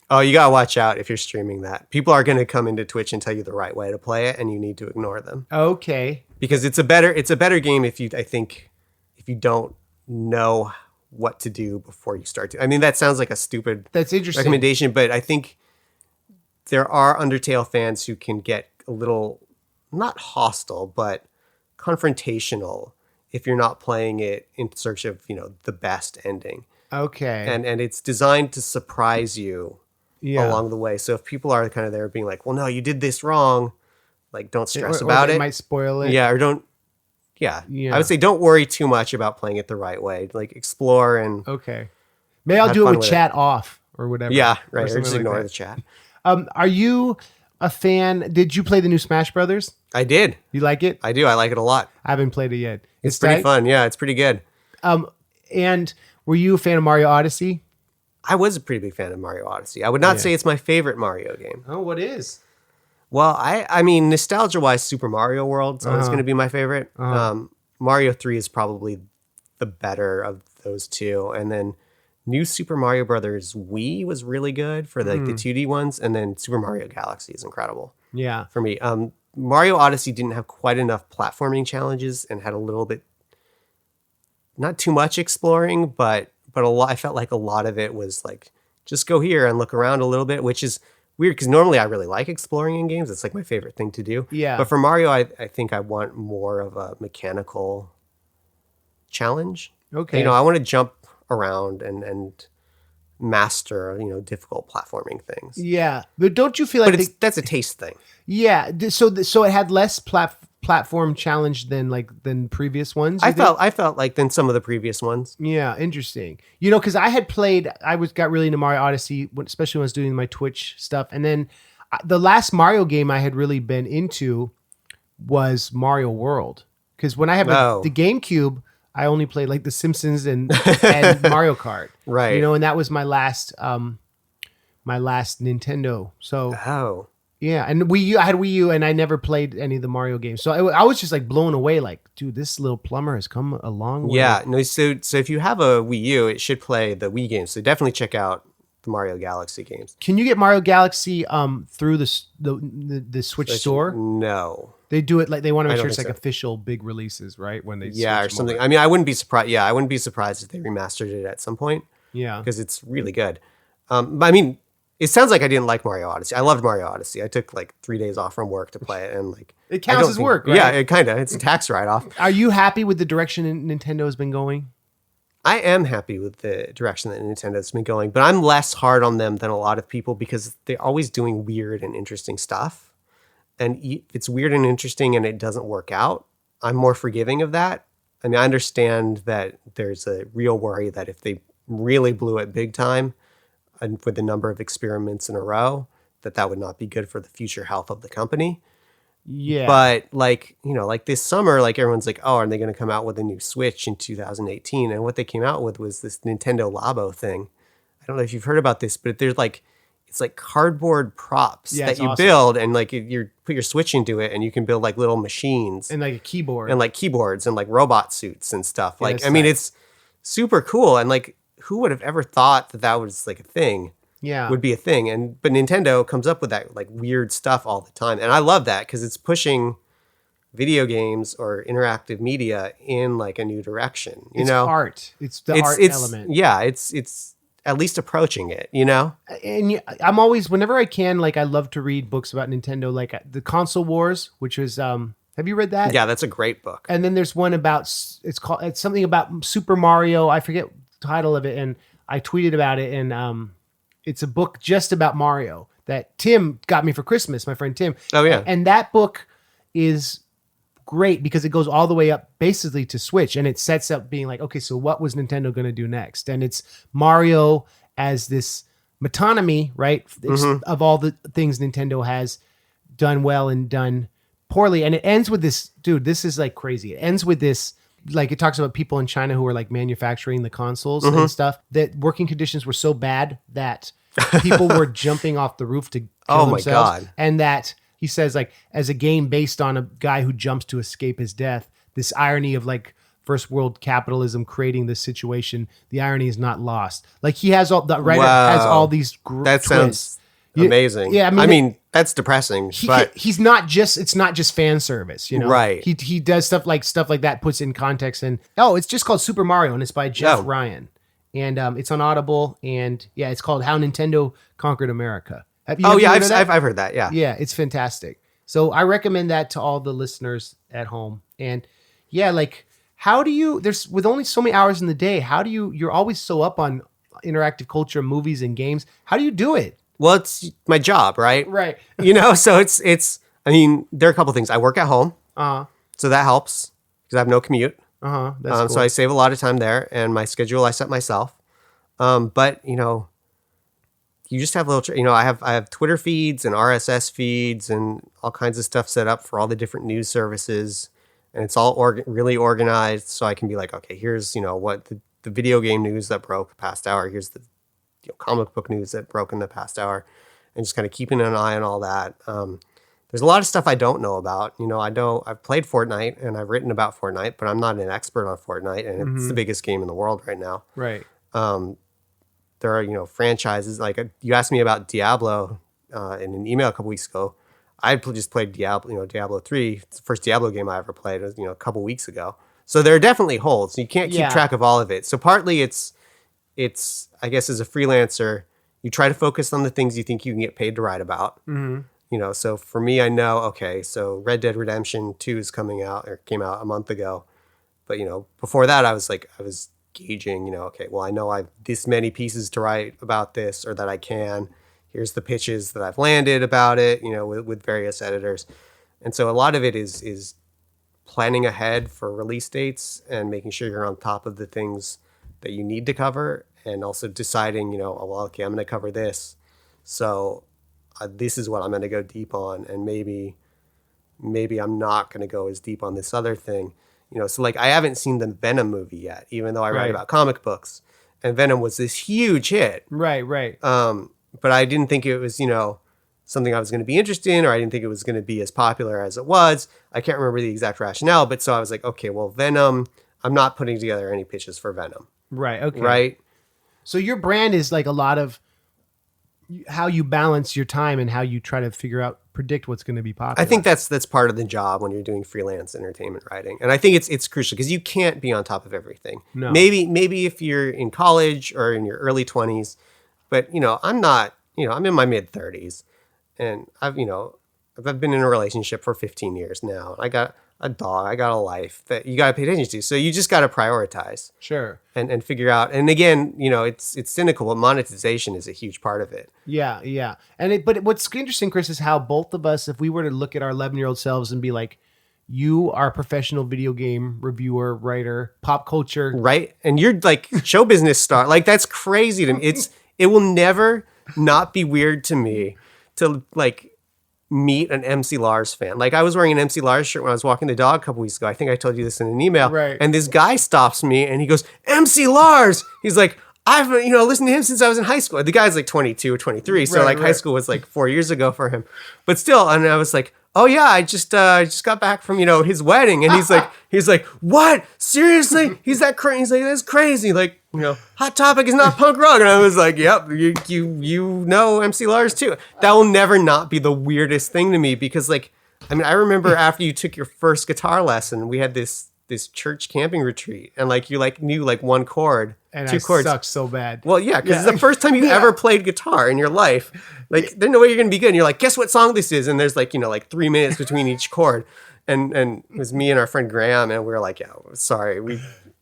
Speaker 2: Oh, you gotta watch out if you're streaming that. People are gonna come into Twitch and tell you the right way to play it, and you need to ignore them.
Speaker 1: Okay.
Speaker 2: Because it's a better game if you don't know what to do before you start to. That sounds like a stupid recommendation, but I think there are Undertale fans who can get a little not hostile, but confrontational if you're not playing it in search of, the best ending.
Speaker 1: Okay.
Speaker 2: And it's designed to surprise you. Along the way. So if people are kind of there being like, well, no, you did this wrong, don't stress about it. It
Speaker 1: might spoil it.
Speaker 2: Yeah, or don't. Yeah. I would say don't worry too much about playing it the right way. Explore and.
Speaker 1: Okay. Maybe I'll do it with chat off or whatever.
Speaker 2: Yeah, right. Or just ignore the chat.
Speaker 1: Are you a fan? Did you play the new Smash Brothers?
Speaker 2: I did.
Speaker 1: You like it?
Speaker 2: I do. I like it a lot.
Speaker 1: I haven't played it yet.
Speaker 2: It's pretty fun. Yeah, it's pretty good.
Speaker 1: And were you a fan of Mario Odyssey?
Speaker 2: I was a pretty big fan of Mario Odyssey. I would not say it's my favorite Mario game.
Speaker 1: Oh, what is?
Speaker 2: Well, nostalgia-wise, Super Mario World is always going to be my favorite. Mario 3 is probably the better of those two. And then New Super Mario Brothers Wii was really good for the 2D ones. And then Super Mario Galaxy is incredible.
Speaker 1: Yeah.
Speaker 2: For me. Mario Odyssey didn't have quite enough platforming challenges and had a little bit, not too much exploring, but I felt like a lot of it was just go here and look around a little bit, which is weird because normally I really like exploring in games. It's my favorite thing to do.
Speaker 1: Yeah.
Speaker 2: But for Mario, I think I want more of a mechanical challenge.
Speaker 1: Okay.
Speaker 2: I want to jump around and master, difficult platforming things.
Speaker 1: Yeah. But don't you feel like
Speaker 2: that's a taste thing.
Speaker 1: Yeah. So it had less platform challenge than previous ones.
Speaker 2: I felt like than some of the previous ones.
Speaker 1: Yeah, interesting. Because I got really into Mario Odyssey, especially when I was doing my Twitch stuff, and then the last Mario game I had really been into was Mario World. Because when I have the GameCube, I only played The Simpsons and Mario Kart.
Speaker 2: Right.
Speaker 1: And that was my last Nintendo. So. Yeah, and I had Wii U, and I never played any of the Mario games. So I was just blown away, dude, this little plumber has come a long way.
Speaker 2: Yeah, no, so if you have a Wii U, it should play the Wii games. So definitely check out the Mario Galaxy games.
Speaker 1: Can you get Mario Galaxy through the Switch store?
Speaker 2: No.
Speaker 1: They do it they want to make sure it's official big releases, right? When they
Speaker 2: or something. I wouldn't be surprised. Yeah, I wouldn't be surprised if they remastered it at some point.
Speaker 1: Yeah,
Speaker 2: because it's really good. It sounds like I didn't like Mario Odyssey. I loved Mario Odyssey. I took 3 days off from work to play it, and
Speaker 1: it counts as work, right?
Speaker 2: Yeah, it kind of. It's a tax write-off.
Speaker 1: Are you happy with the direction Nintendo has been going?
Speaker 2: I am happy with the direction that Nintendo's been going, but I'm less hard on them than a lot of people because they're always doing weird and interesting stuff. And if it's weird and interesting and it doesn't work out, I'm more forgiving of that. I understand that there's a real worry that if they really blew it big time, and with the number of experiments in a row, that would not be good for the future health of the company.
Speaker 1: Yeah.
Speaker 2: But this summer, everyone's oh, are they going to come out with a new Switch in 2018? And what they came out with was this Nintendo Labo thing. I don't know if you've heard about this, but there's it's like cardboard props
Speaker 1: Yeah,
Speaker 2: that
Speaker 1: it's
Speaker 2: you
Speaker 1: awesome.
Speaker 2: build, and like you put your Switch into it, and you can build like little machines
Speaker 1: And like a keyboard.
Speaker 2: and like keyboards and like robot suits and stuff. Like,
Speaker 1: that's
Speaker 2: I mean,
Speaker 1: tight.
Speaker 2: it's super cool. And like, who would have ever thought that that was like a thing?
Speaker 1: Yeah.
Speaker 2: Would be a thing. And but Nintendo comes up with that like weird stuff all the time, and I love that because it's pushing video games or interactive media in like a new direction. You
Speaker 1: It's
Speaker 2: know,
Speaker 1: art. It's the art element.
Speaker 2: Yeah, it's at least approaching it. You know,
Speaker 1: And I'm always, whenever I can, like I love to read books about Nintendo, like the Console Wars, which was, have you read that?
Speaker 2: yeah, that's a great book.
Speaker 1: And then there's one about, it's something about Super Mario. I forget the title of it. And I tweeted about it. And it's a book just about Mario that Tim got me for Christmas, my friend Tim.
Speaker 2: Oh, yeah.
Speaker 1: And that book is great because it goes all the way up basically to Switch, and it sets up being like, okay, so what was Nintendo going to do next? And it's Mario as this metonymy, right? Of all the things Nintendo has done well and done poorly. And it ends with this, dude, this is like crazy. It ends with this, like it talks about people in China who are like manufacturing the consoles and stuff, that working conditions were so bad that people were jumping off the roof to kill themselves.
Speaker 2: God.
Speaker 1: And that he says, like, as a game based on a guy who jumps to escape his death, this irony of like first world capitalism creating this situation, the irony is not lost. Like he has all, the writer has all these
Speaker 2: That sounds amazing.
Speaker 1: Yeah,
Speaker 2: I mean that's depressing, but
Speaker 1: he's not just, it's not just fan service, you know?
Speaker 2: Right.
Speaker 1: He does stuff like that, puts in context. And it's just called Super Mario, and it's by Jeff Ryan. And it's on Audible, and yeah, it's called How Nintendo Conquered America. Have you
Speaker 2: yeah,
Speaker 1: heard of that?
Speaker 2: I've heard that. Yeah.
Speaker 1: Yeah, it's fantastic. So I recommend that to all the listeners at home. And yeah, like how do you, there's with only so many hours in the day, how do you're always so up on interactive culture, movies and games. How do you do it?
Speaker 2: Well, it's my job, right?
Speaker 1: Right.
Speaker 2: You know, so it's I mean, there are a couple things. I work at home. So that helps because I have no commute.
Speaker 1: That's cool.
Speaker 2: So I save a lot of time there, and my schedule I set myself. But you know, you just have little, you know, I have Twitter feeds and RSS feeds and all kinds of stuff set up for all the different news services, and it's all really organized. So I can be like, okay, here's, you know, what the video game news that broke past hour. Here's the comic book news that broke in the past hour, and just kind of keeping an eye on all that. There's a lot of stuff I don't know about. You know, I've played Fortnite and I've written about Fortnite, but I'm not an expert on Fortnite, and it's the biggest game in the world right now.
Speaker 1: Right.
Speaker 2: There are, you know, franchises like you asked me about Diablo in an email a couple weeks ago. I just played Diablo 3. It's the first Diablo game I ever played. It was, you know, a couple weeks ago. So there are definitely holes. You can't keep track of all of it. So partly it's I guess as a freelancer, you try to focus on the things you think you can get paid to write about. You know, so for me, I know, okay, so Red Dead Redemption 2 is came out a month ago. But, you know, before that, I was gauging, you know, okay, well, I know I've this many pieces to write about this, or that I can. Here's the pitches that I've landed about it, you know, with various editors. And so a lot of it is planning ahead for release dates and making sure you're on top of the things that you need to cover, and also deciding, you know, oh, well, okay, I'm going to cover this. So this is what I'm going to go deep on, and maybe I'm not going to go as deep on this other thing. You know, so like I haven't seen the Venom movie yet, even though I write about comic books, and Venom was this huge hit.
Speaker 1: Right.
Speaker 2: But I didn't think it was, you know, something I was going to be interested in, or I didn't think it was going to be as popular as it was. I can't remember the exact rationale, but so I was like, okay, well, Venom, I'm not putting together any pitches for Venom.
Speaker 1: Right. Okay.
Speaker 2: Right.
Speaker 1: So your brand is like a lot of how you balance your time and how you try to predict what's going to be popular.
Speaker 2: I think that's part of the job when you're doing freelance entertainment writing. And I think it's crucial because you can't be on top of everything.
Speaker 1: No.
Speaker 2: Maybe if you're in college or in your early 20s, but you know, I'm not, you know, I'm in my mid 30s, and I've been in a relationship for 15 years now. I got a dog, I got a life that you got to pay attention to. So you just got to prioritize.
Speaker 1: Sure.
Speaker 2: And figure out. And again, you know, it's cynical, but monetization is a huge part of it.
Speaker 1: Yeah. But what's interesting, Chris, is how both of us, if we were to look at our 11-year-old selves and be like, you are a professional video game reviewer, writer, pop culture.
Speaker 2: Right. And you're like show business star. Like that's crazy to me. It will never not be weird to me to like meet an MC Lars fan. Like I was wearing an MC Lars shirt when I was walking the dog a couple weeks ago. I think I told you this in an email.
Speaker 1: Right.
Speaker 2: And this guy stops me and he goes, MC Lars. He's like, I've listened to him since I was in high school. The guy's like 22 or 23, so high school was like 4 years ago for him. But still, and I was like, oh yeah, I just got back from his wedding, and he's like, what? Seriously? He's that crazy? He's like, that's crazy. Like, Hot Topic is not punk rock, and I was like, yep, you know MC Lars too. That will never not be the weirdest thing to me, because like, I mean, I remember after you took your first guitar lesson, we had this church camping retreat, and like you like knew like one chord,
Speaker 1: and
Speaker 2: two chords.
Speaker 1: Sucked so bad.
Speaker 2: Well, yeah, because it's the first time you ever played guitar in your life. Like, there's no way you're gonna be good. And you're like, guess what song this is? And there's like 3 minutes between each chord, and it was me and our friend Graham, and we were like, yeah, sorry,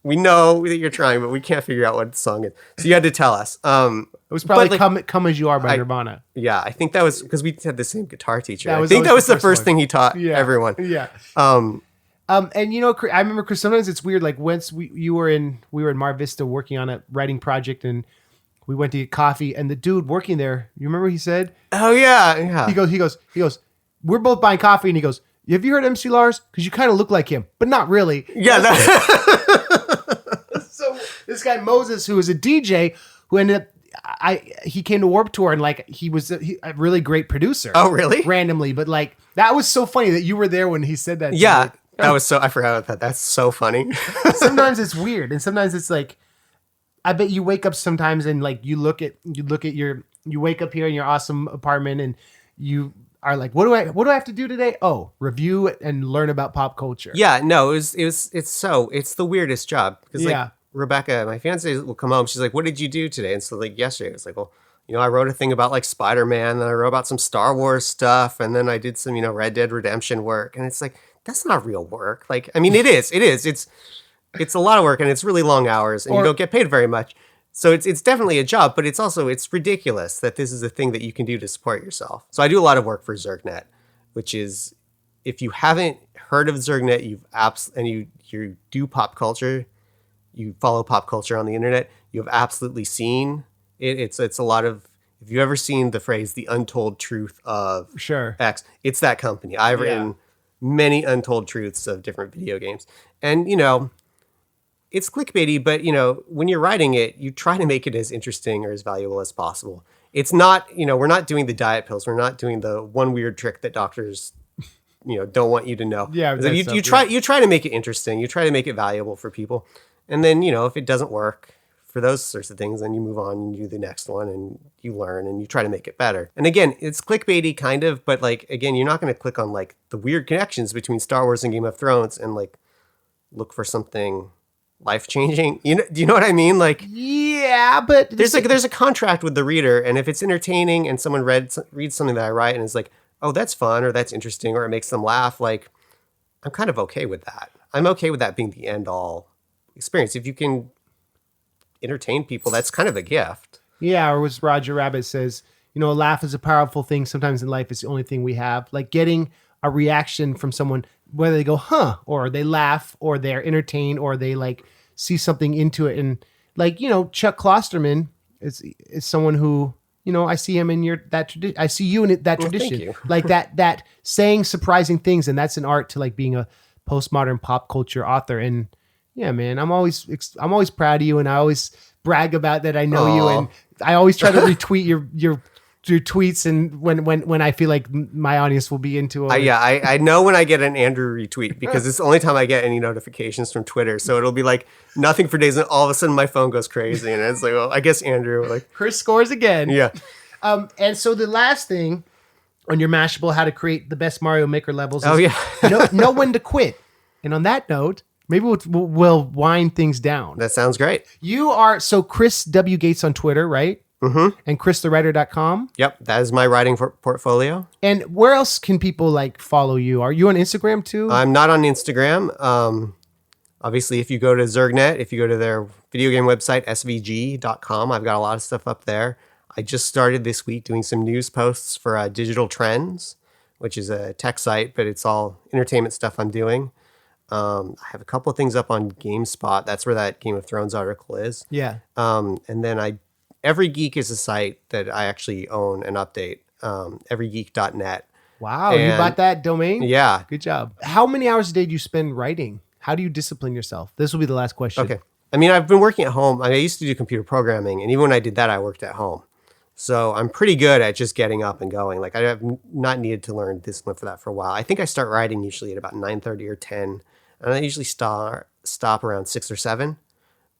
Speaker 2: we know that you're trying, but we can't figure out what the song is. So you had to tell us. It
Speaker 1: was probably "Come As You Are" by Nirvana.
Speaker 2: Yeah, I think that was because we had the same guitar teacher.
Speaker 1: I
Speaker 2: think that was the first thing he taught everyone.
Speaker 1: Yeah. And I remember, Chris, sometimes it's weird. Like once we were in Mar Vista working on a writing project, and we went to get coffee, and the dude working there, you remember he said,
Speaker 2: "Oh yeah."
Speaker 1: He goes. We're both buying coffee, and he goes, "Have you heard MC Lars? Because you kind of look like him, but not really."
Speaker 2: Yeah.
Speaker 1: So this guy Moses, who was a DJ, who ended up. He came to Warped Tour, and like he was a really great producer.
Speaker 2: Oh, really?
Speaker 1: Randomly, but like that was so funny that you were there when he said that.
Speaker 2: Yeah, that was so. I forgot about that. That's so funny.
Speaker 1: Sometimes it's weird, and sometimes it's like, I bet you wake up sometimes and like you wake up here in your awesome apartment, and you are like, what do I have to do today? Oh, review and learn about pop culture.
Speaker 2: Yeah, no, it's the weirdest job because like Rebecca, my fiance, will come home. She's like, what did you do today? And so like yesterday, it's like, well, I wrote a thing about like Spider-Man, then I wrote about some Star Wars stuff, and then I did some, Red Dead Redemption work. And it's like, that's not real work. Like, I mean, it is. It's a lot of work, and it's really long hours, and you don't get paid very much. So it's definitely a job, but it's ridiculous that this is a thing that you can do to support yourself. So I do a lot of work for ZergNet, which is, if you haven't heard of ZergNet, you do pop culture, you follow pop culture on the internet, you have absolutely seen it. It's a lot of, if you've ever seen the phrase, the untold truth of X, it's that company. I've written many untold truths of different video games. And, it's clickbaity, but, when you're writing it, you try to make it as interesting or as valuable as possible. It's not, we're not doing the diet pills. We're not doing the one weird trick that doctors, don't want you to know.
Speaker 1: Yeah.
Speaker 2: You try to make it interesting. You try to make it valuable for people. And then, if it doesn't work for those sorts of things, then you move on and you do the next one, and you learn and you try to make it better. And again, it's clickbaity kind of, but like, again, you're not going to click on like the weird connections between Star Wars and Game of Thrones and like look for something life-changing. Do you know what I mean? Like,
Speaker 1: yeah, but
Speaker 2: there's a contract with the reader, and if it's entertaining and someone reads something that I write and is like, oh, that's fun, or that's interesting, or it makes them laugh, like, I'm kind of okay with that. I'm okay with that being the end-all experience. If you can entertain people, that's kind of a gift.
Speaker 1: Yeah, or as Roger Rabbit says, a laugh is a powerful thing. Sometimes in life, it's the only thing we have. Like getting a reaction from someone, whether they go, huh, or they laugh, or they're entertained, or they like see something into it. And like, Chuck Klosterman is someone who, I see him in that tradition. I see you in that tradition.
Speaker 2: Thank you.
Speaker 1: Like that saying surprising things. And that's an art to like being a postmodern pop culture author. And yeah, man, I'm always proud of you, and I always brag about that. I know you, and I always try to retweet your tweets, and when I feel like my audience will be into it.
Speaker 2: I know when I get an Andrew retweet, because it's the only time I get any notifications from Twitter. So it'll be like nothing for days, and all of a sudden my phone goes crazy, and it's like, well, I guess Andrew, like,
Speaker 1: Chris scores again.
Speaker 2: Yeah.
Speaker 1: And so the last thing on your Mashable, how to create the best Mario Maker levels.
Speaker 2: Is
Speaker 1: know when to quit. And on that note, maybe we'll wind things down.
Speaker 2: That sounds great.
Speaker 1: You are, so Chris W. Gates on Twitter, right?
Speaker 2: Mm-hmm.
Speaker 1: And christhewriter.com.
Speaker 2: Yep, that is my writing portfolio.
Speaker 1: And where else can people like follow you? Are you on Instagram too?
Speaker 2: I'm not on Instagram. Obviously, if you go to ZergNet, if you go to their video game website, svg.com, I've got a lot of stuff up there. I just started this week doing some news posts for Digital Trends, which is a tech site, but it's all entertainment stuff I'm doing. I have a couple of things up on GameSpot. That's where that Game of Thrones article is.
Speaker 1: Yeah.
Speaker 2: And then Every Geek is a site that I actually own and update. Everygeek.net.
Speaker 1: Wow, you bought that domain?
Speaker 2: Yeah.
Speaker 1: Good job. How many hours a day do you spend writing? How do you discipline yourself? This will be the last question.
Speaker 2: Okay. I mean, I've been working at home. I used to do computer programming, and even when I did that, I worked at home. So I'm pretty good at just getting up and going. Like I have not needed to learn discipline for that for a while. I think I start writing usually at about 9:30 or 10, and I usually stop around 6 or 7.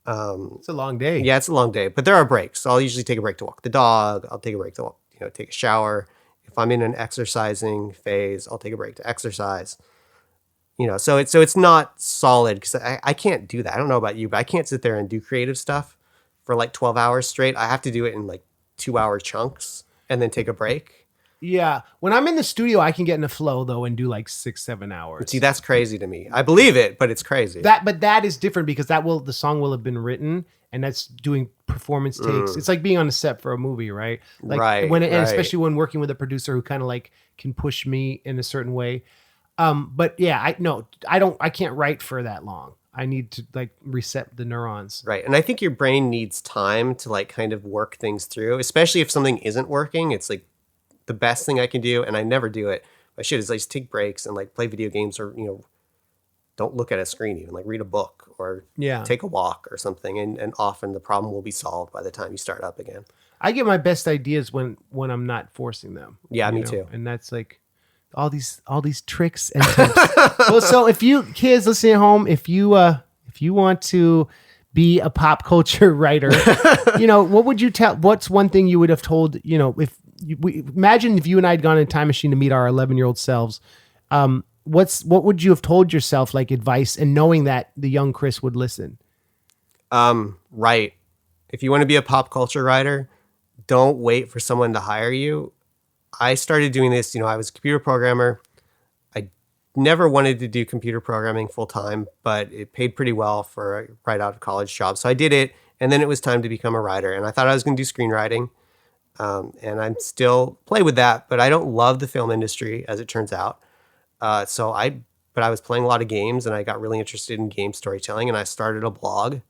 Speaker 1: It's a long day.
Speaker 2: Yeah, it's a long day, but there are breaks. So I'll usually take a break to walk the dog. I'll take a break to take a shower. If I'm in an exercising phase, I'll take a break to exercise. So it's not solid because I can't do that. I don't know about you, but I can't sit there and do creative stuff for like 12 hours straight. I have to do it in like 2-hour chunks and then take a break.
Speaker 1: Yeah. When I'm in the studio, I can get in a flow though and do like 6-7 hours.
Speaker 2: See, that's crazy to me. I believe it, but it's crazy.
Speaker 1: But that is different because the song will have been written and that's doing performance takes. It's like being on a set for a movie, right? Like
Speaker 2: right.
Speaker 1: And especially when working with a producer who kind of like can push me in a certain way. But yeah, I can't write for that long. I need to like reset the neurons.
Speaker 2: Right. And I think your brain needs time to like kind of work things through, especially if something isn't working. It's like the best thing I can do. And I never do it. I should is like just take breaks and like play video games or, don't look at a screen, even like read a book or take a walk or something. And often the problem will be solved by the time you start up again.
Speaker 1: I get my best ideas when I'm not forcing them.
Speaker 2: Yeah, me too.
Speaker 1: And that's like all these tricks and tips. Well, so if you kids listening at home, if you want to be a pop culture writer, what would you tell? What's one thing you would have told? Imagine if you and I had gone in a time machine to meet our 11-year-old selves. What would you have told yourself, like advice, and knowing that the young Chris would listen?
Speaker 2: Right. If you want to be a pop culture writer, don't wait for someone to hire you. I started doing this, I was a computer programmer. I never wanted to do computer programming full time, but it paid pretty well for a right out of college job. So I did it. And then it was time to become a writer. And I thought I was going to do screenwriting. And I'm still play with that, but I don't love the film industry as it turns out. But I was playing a lot of games and I got really interested in game storytelling and I started a blog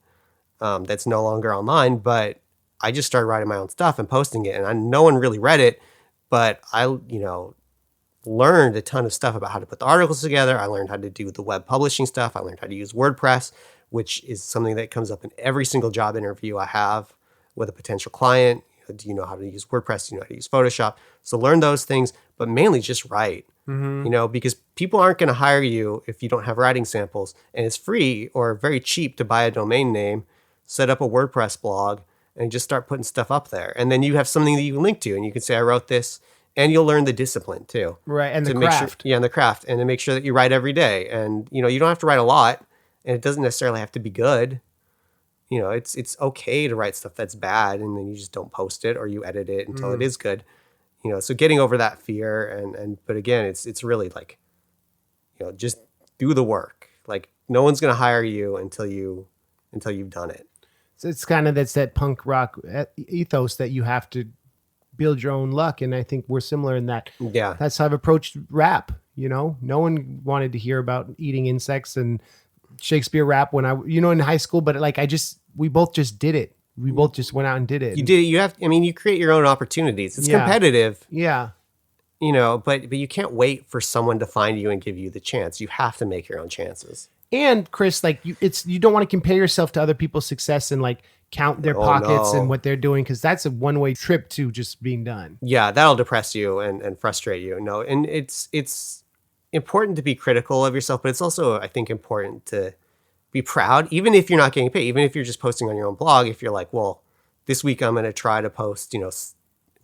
Speaker 2: that's no longer online, but I just started writing my own stuff and posting it. And no one really read it. But I, learned a ton of stuff about how to put the articles together. I learned how to do the web publishing stuff. I learned how to use WordPress, which is something that comes up in every single job interview I have with a potential client. Do you know how to use WordPress? Do you know how to use Photoshop? So learn those things, but mainly just write, because people aren't going to hire you if you don't have writing samples. And it's free or very cheap to buy a domain name, set up a WordPress blog, and just start putting stuff up there. And then you have something that you can link to. And you can say, I wrote this. And you'll learn the discipline too.
Speaker 1: Right. And the craft.
Speaker 2: And the craft. And to make sure that you write every day. And, you don't have to write a lot. And it doesn't necessarily have to be good. It's okay to write stuff that's bad. And then you just don't post it or you edit it until it is good. So getting over that fear. But again, it's really like, just do the work. Like no one's going to hire you until you've done it.
Speaker 1: So it's kind of that punk rock ethos that you have to build your own luck. And I think we're similar in that.
Speaker 2: Yeah.
Speaker 1: That's how I've approached rap. No one wanted to hear about eating insects and Shakespeare rap when in high school, but like we both just did it. We both just went out and did it.
Speaker 2: You did it. You create your own opportunities. It's competitive.
Speaker 1: Yeah.
Speaker 2: But you can't wait for someone to find you and give you the chance. You have to make your own chances.
Speaker 1: And Chris, like you don't want to compare yourself to other people's success and like count their pockets and what they're doing, because that's a one-way trip to just being done.
Speaker 2: Yeah, that'll depress you and frustrate you. No, and it's important to be critical of yourself, but it's also, I think, important to be proud, even if you're not getting paid, even if you're just posting on your own blog. If you're like, well, this week I'm going to try to post,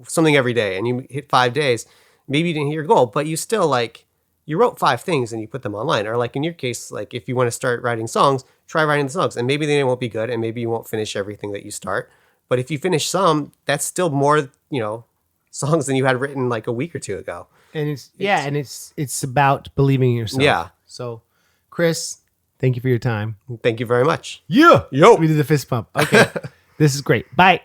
Speaker 2: something every day, and you hit 5 days, maybe you didn't hit your goal, but you still you wrote 5 things and you put them online. Or like in your case, like if you want to start writing songs, try writing the songs, and maybe they won't be good, and maybe you won't finish everything that you start. But if you finish some, that's still more, songs than you had written like a week or two ago.
Speaker 1: And it's about believing in yourself.
Speaker 2: Yeah.
Speaker 1: So, Chris, thank you for your time.
Speaker 2: Thank you very much.
Speaker 1: Yeah.
Speaker 2: Yo.
Speaker 1: We did the fist pump. Okay. This is great. Bye.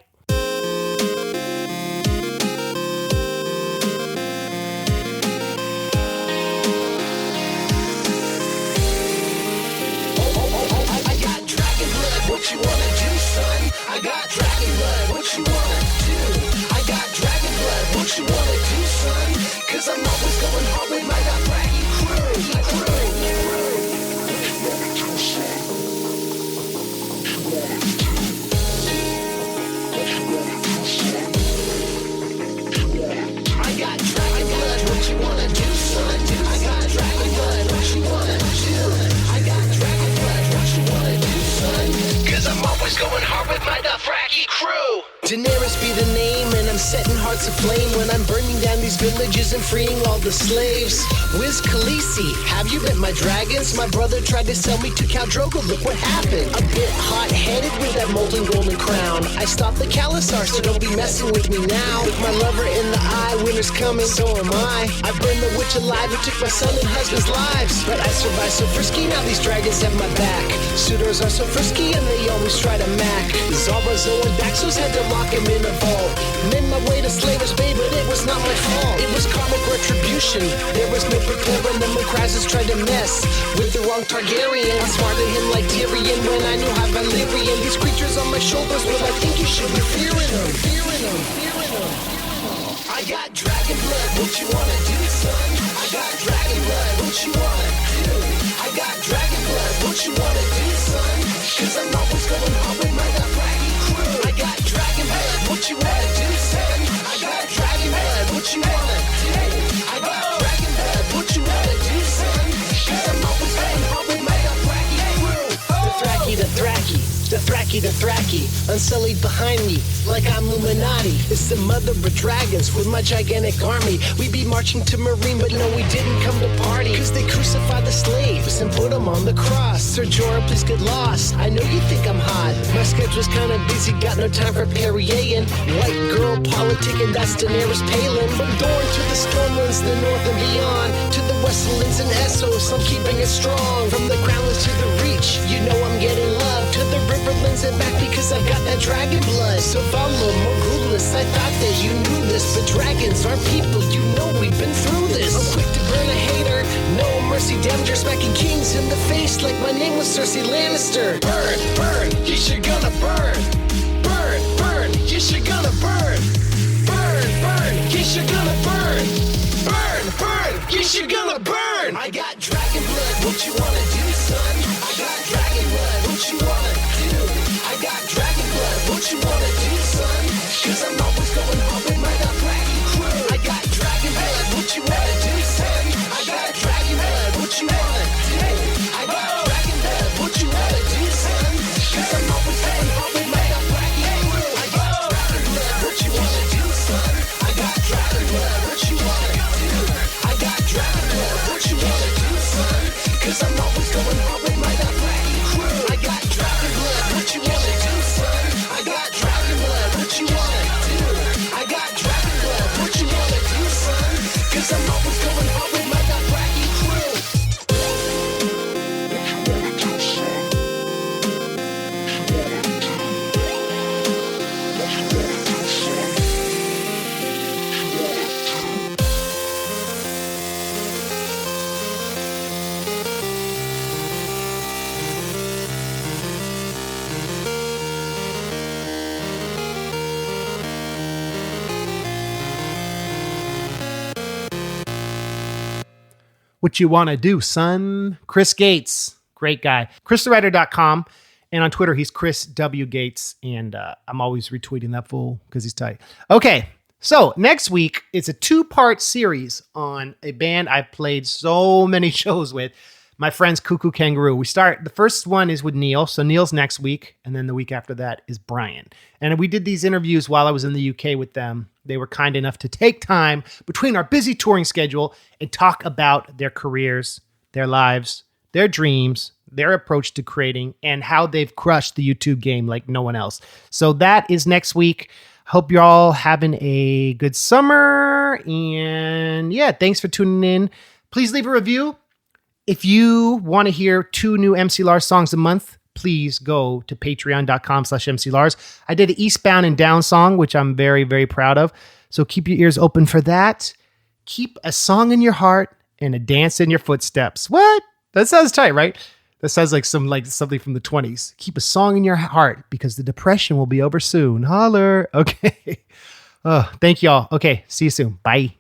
Speaker 3: Crew. Daenerys be the name, and I'm setting hearts aflame when I'm burning down these villages and freeing all the slaves. Wiz Khaleesi, have you met my dragons? My brother tried to sell me to Khal Drogo, look what happened. A bit hot-headed with that molten golden crown. I stopped the Khalasar, so don't be messing with me now. Look my lover in the eye, winter's coming, so am I. I burned the witch alive who took my son and husband's lives. But I survived so frisky, now these dragons have my back. Suitors are so frisky and they always try to mac. Zara, Zoe, and Daxos had to lock him in a vault. Made my way to Slaver's Bay, but it was not my fault. It was karmic retribution. There was no preparing them when Krasus tried to mess with the wrong Targaryen. I smarted him like Tyrion when I knew how Valyrian. These creatures on my shoulders, well, I think you should be fearing them. I got dragon blood, what you wanna do, son? I got dragon blood, what you wanna do? I got dragon blood, what you wanna do, son? Cause I'm always going home with my Dothraki crew. I got dragon blood, what you wanna do, son? I got dragon blood, what you wanna do? I got dragon blood, what you wanna do, son? Cause I'm always going home with my Dothraki crew. The Thraki, unsullied behind me, like I'm Illuminati. It's the mother of dragons with my gigantic army. We be marching to Marine, but no, we didn't come to party. Cause they crucified the slaves and put them on the cross. Sir Jorah, please get lost. I know you think I'm hot. My schedule's kinda busy, got no time for Perrier. White girl politicking, that's Daenerys Palin. From Dorne to the Stormlands, the north and beyond. To the Westlands and Essos, I'm keeping it strong. From the Crownlands to the Reach, you know I'm getting love. To the Riverlands and back because I've got that dragon blood. So follow Morghulis, I thought that you knew this. But dragons are people, you know we've been through this. I'm quick to burn a hater, no mercy, damager, smacking kings in the face like my name was Cersei Lannister. Burn, burn, yes you're gonna burn. Burn, burn, yes you're gonna burn. Burn, burn, yes you're gonna burn. Burn, burn, yes you're gonna burn. I got dragon blood, what you wanna do, son? I got dragon blood, what you wanna do? I got dragon blood, what you wanna do, son? Cause I'm always going home with my Dothraki crew. I got dragon blood, what you wanna do, son? I got dragon blood, what you wanna do? I got dragon blood, what you wanna do, son? Cause I'm always going home with my Dothraki crew. I got dragon blood, what you wanna do, son? I got dragon blood, what you wanna do? I got dragon blood, what you wanna do, son? Cause I'm always going home with my Dothraki crew. I got dragon blood, what you wanna do, son? I got dragon blood, what you wanna do? I got dragon blood, what you wanna do, son? Cause I'm always going home with my Dothraki crew.
Speaker 1: What you want to do, son? Chris Gates, great guy. ChrisTheWriter.com. And on Twitter, he's Chris W. Gates. And I'm always retweeting that fool because he's tight. Okay, so next week, it's a 2-part series on a band I've played so many shows with, my friends Cuckoo Kangaroo. The first one is with Neil. So Neil's next week. And then the week after that is Brian. And we did these interviews while I was in the UK with them. They were kind enough to take time between our busy touring schedule and talk about their careers, their lives, their dreams, their approach to creating, and how they've crushed the YouTube game like no one else. So that is next week. Hope you're all having a good summer. And yeah, thanks for tuning in. Please leave a review. If you want to hear 2 new MC Lars songs a month, please go to patreon.com/MCLars. I did an Eastbound and Down song, which I'm very, very proud of. So keep your ears open for that. Keep a song in your heart and a dance in your footsteps. What? That sounds tight, right? That sounds like something from the 20s. Keep a song in your heart because the depression will be over soon. Holler. Okay. Oh, thank y'all. Okay. See you soon. Bye.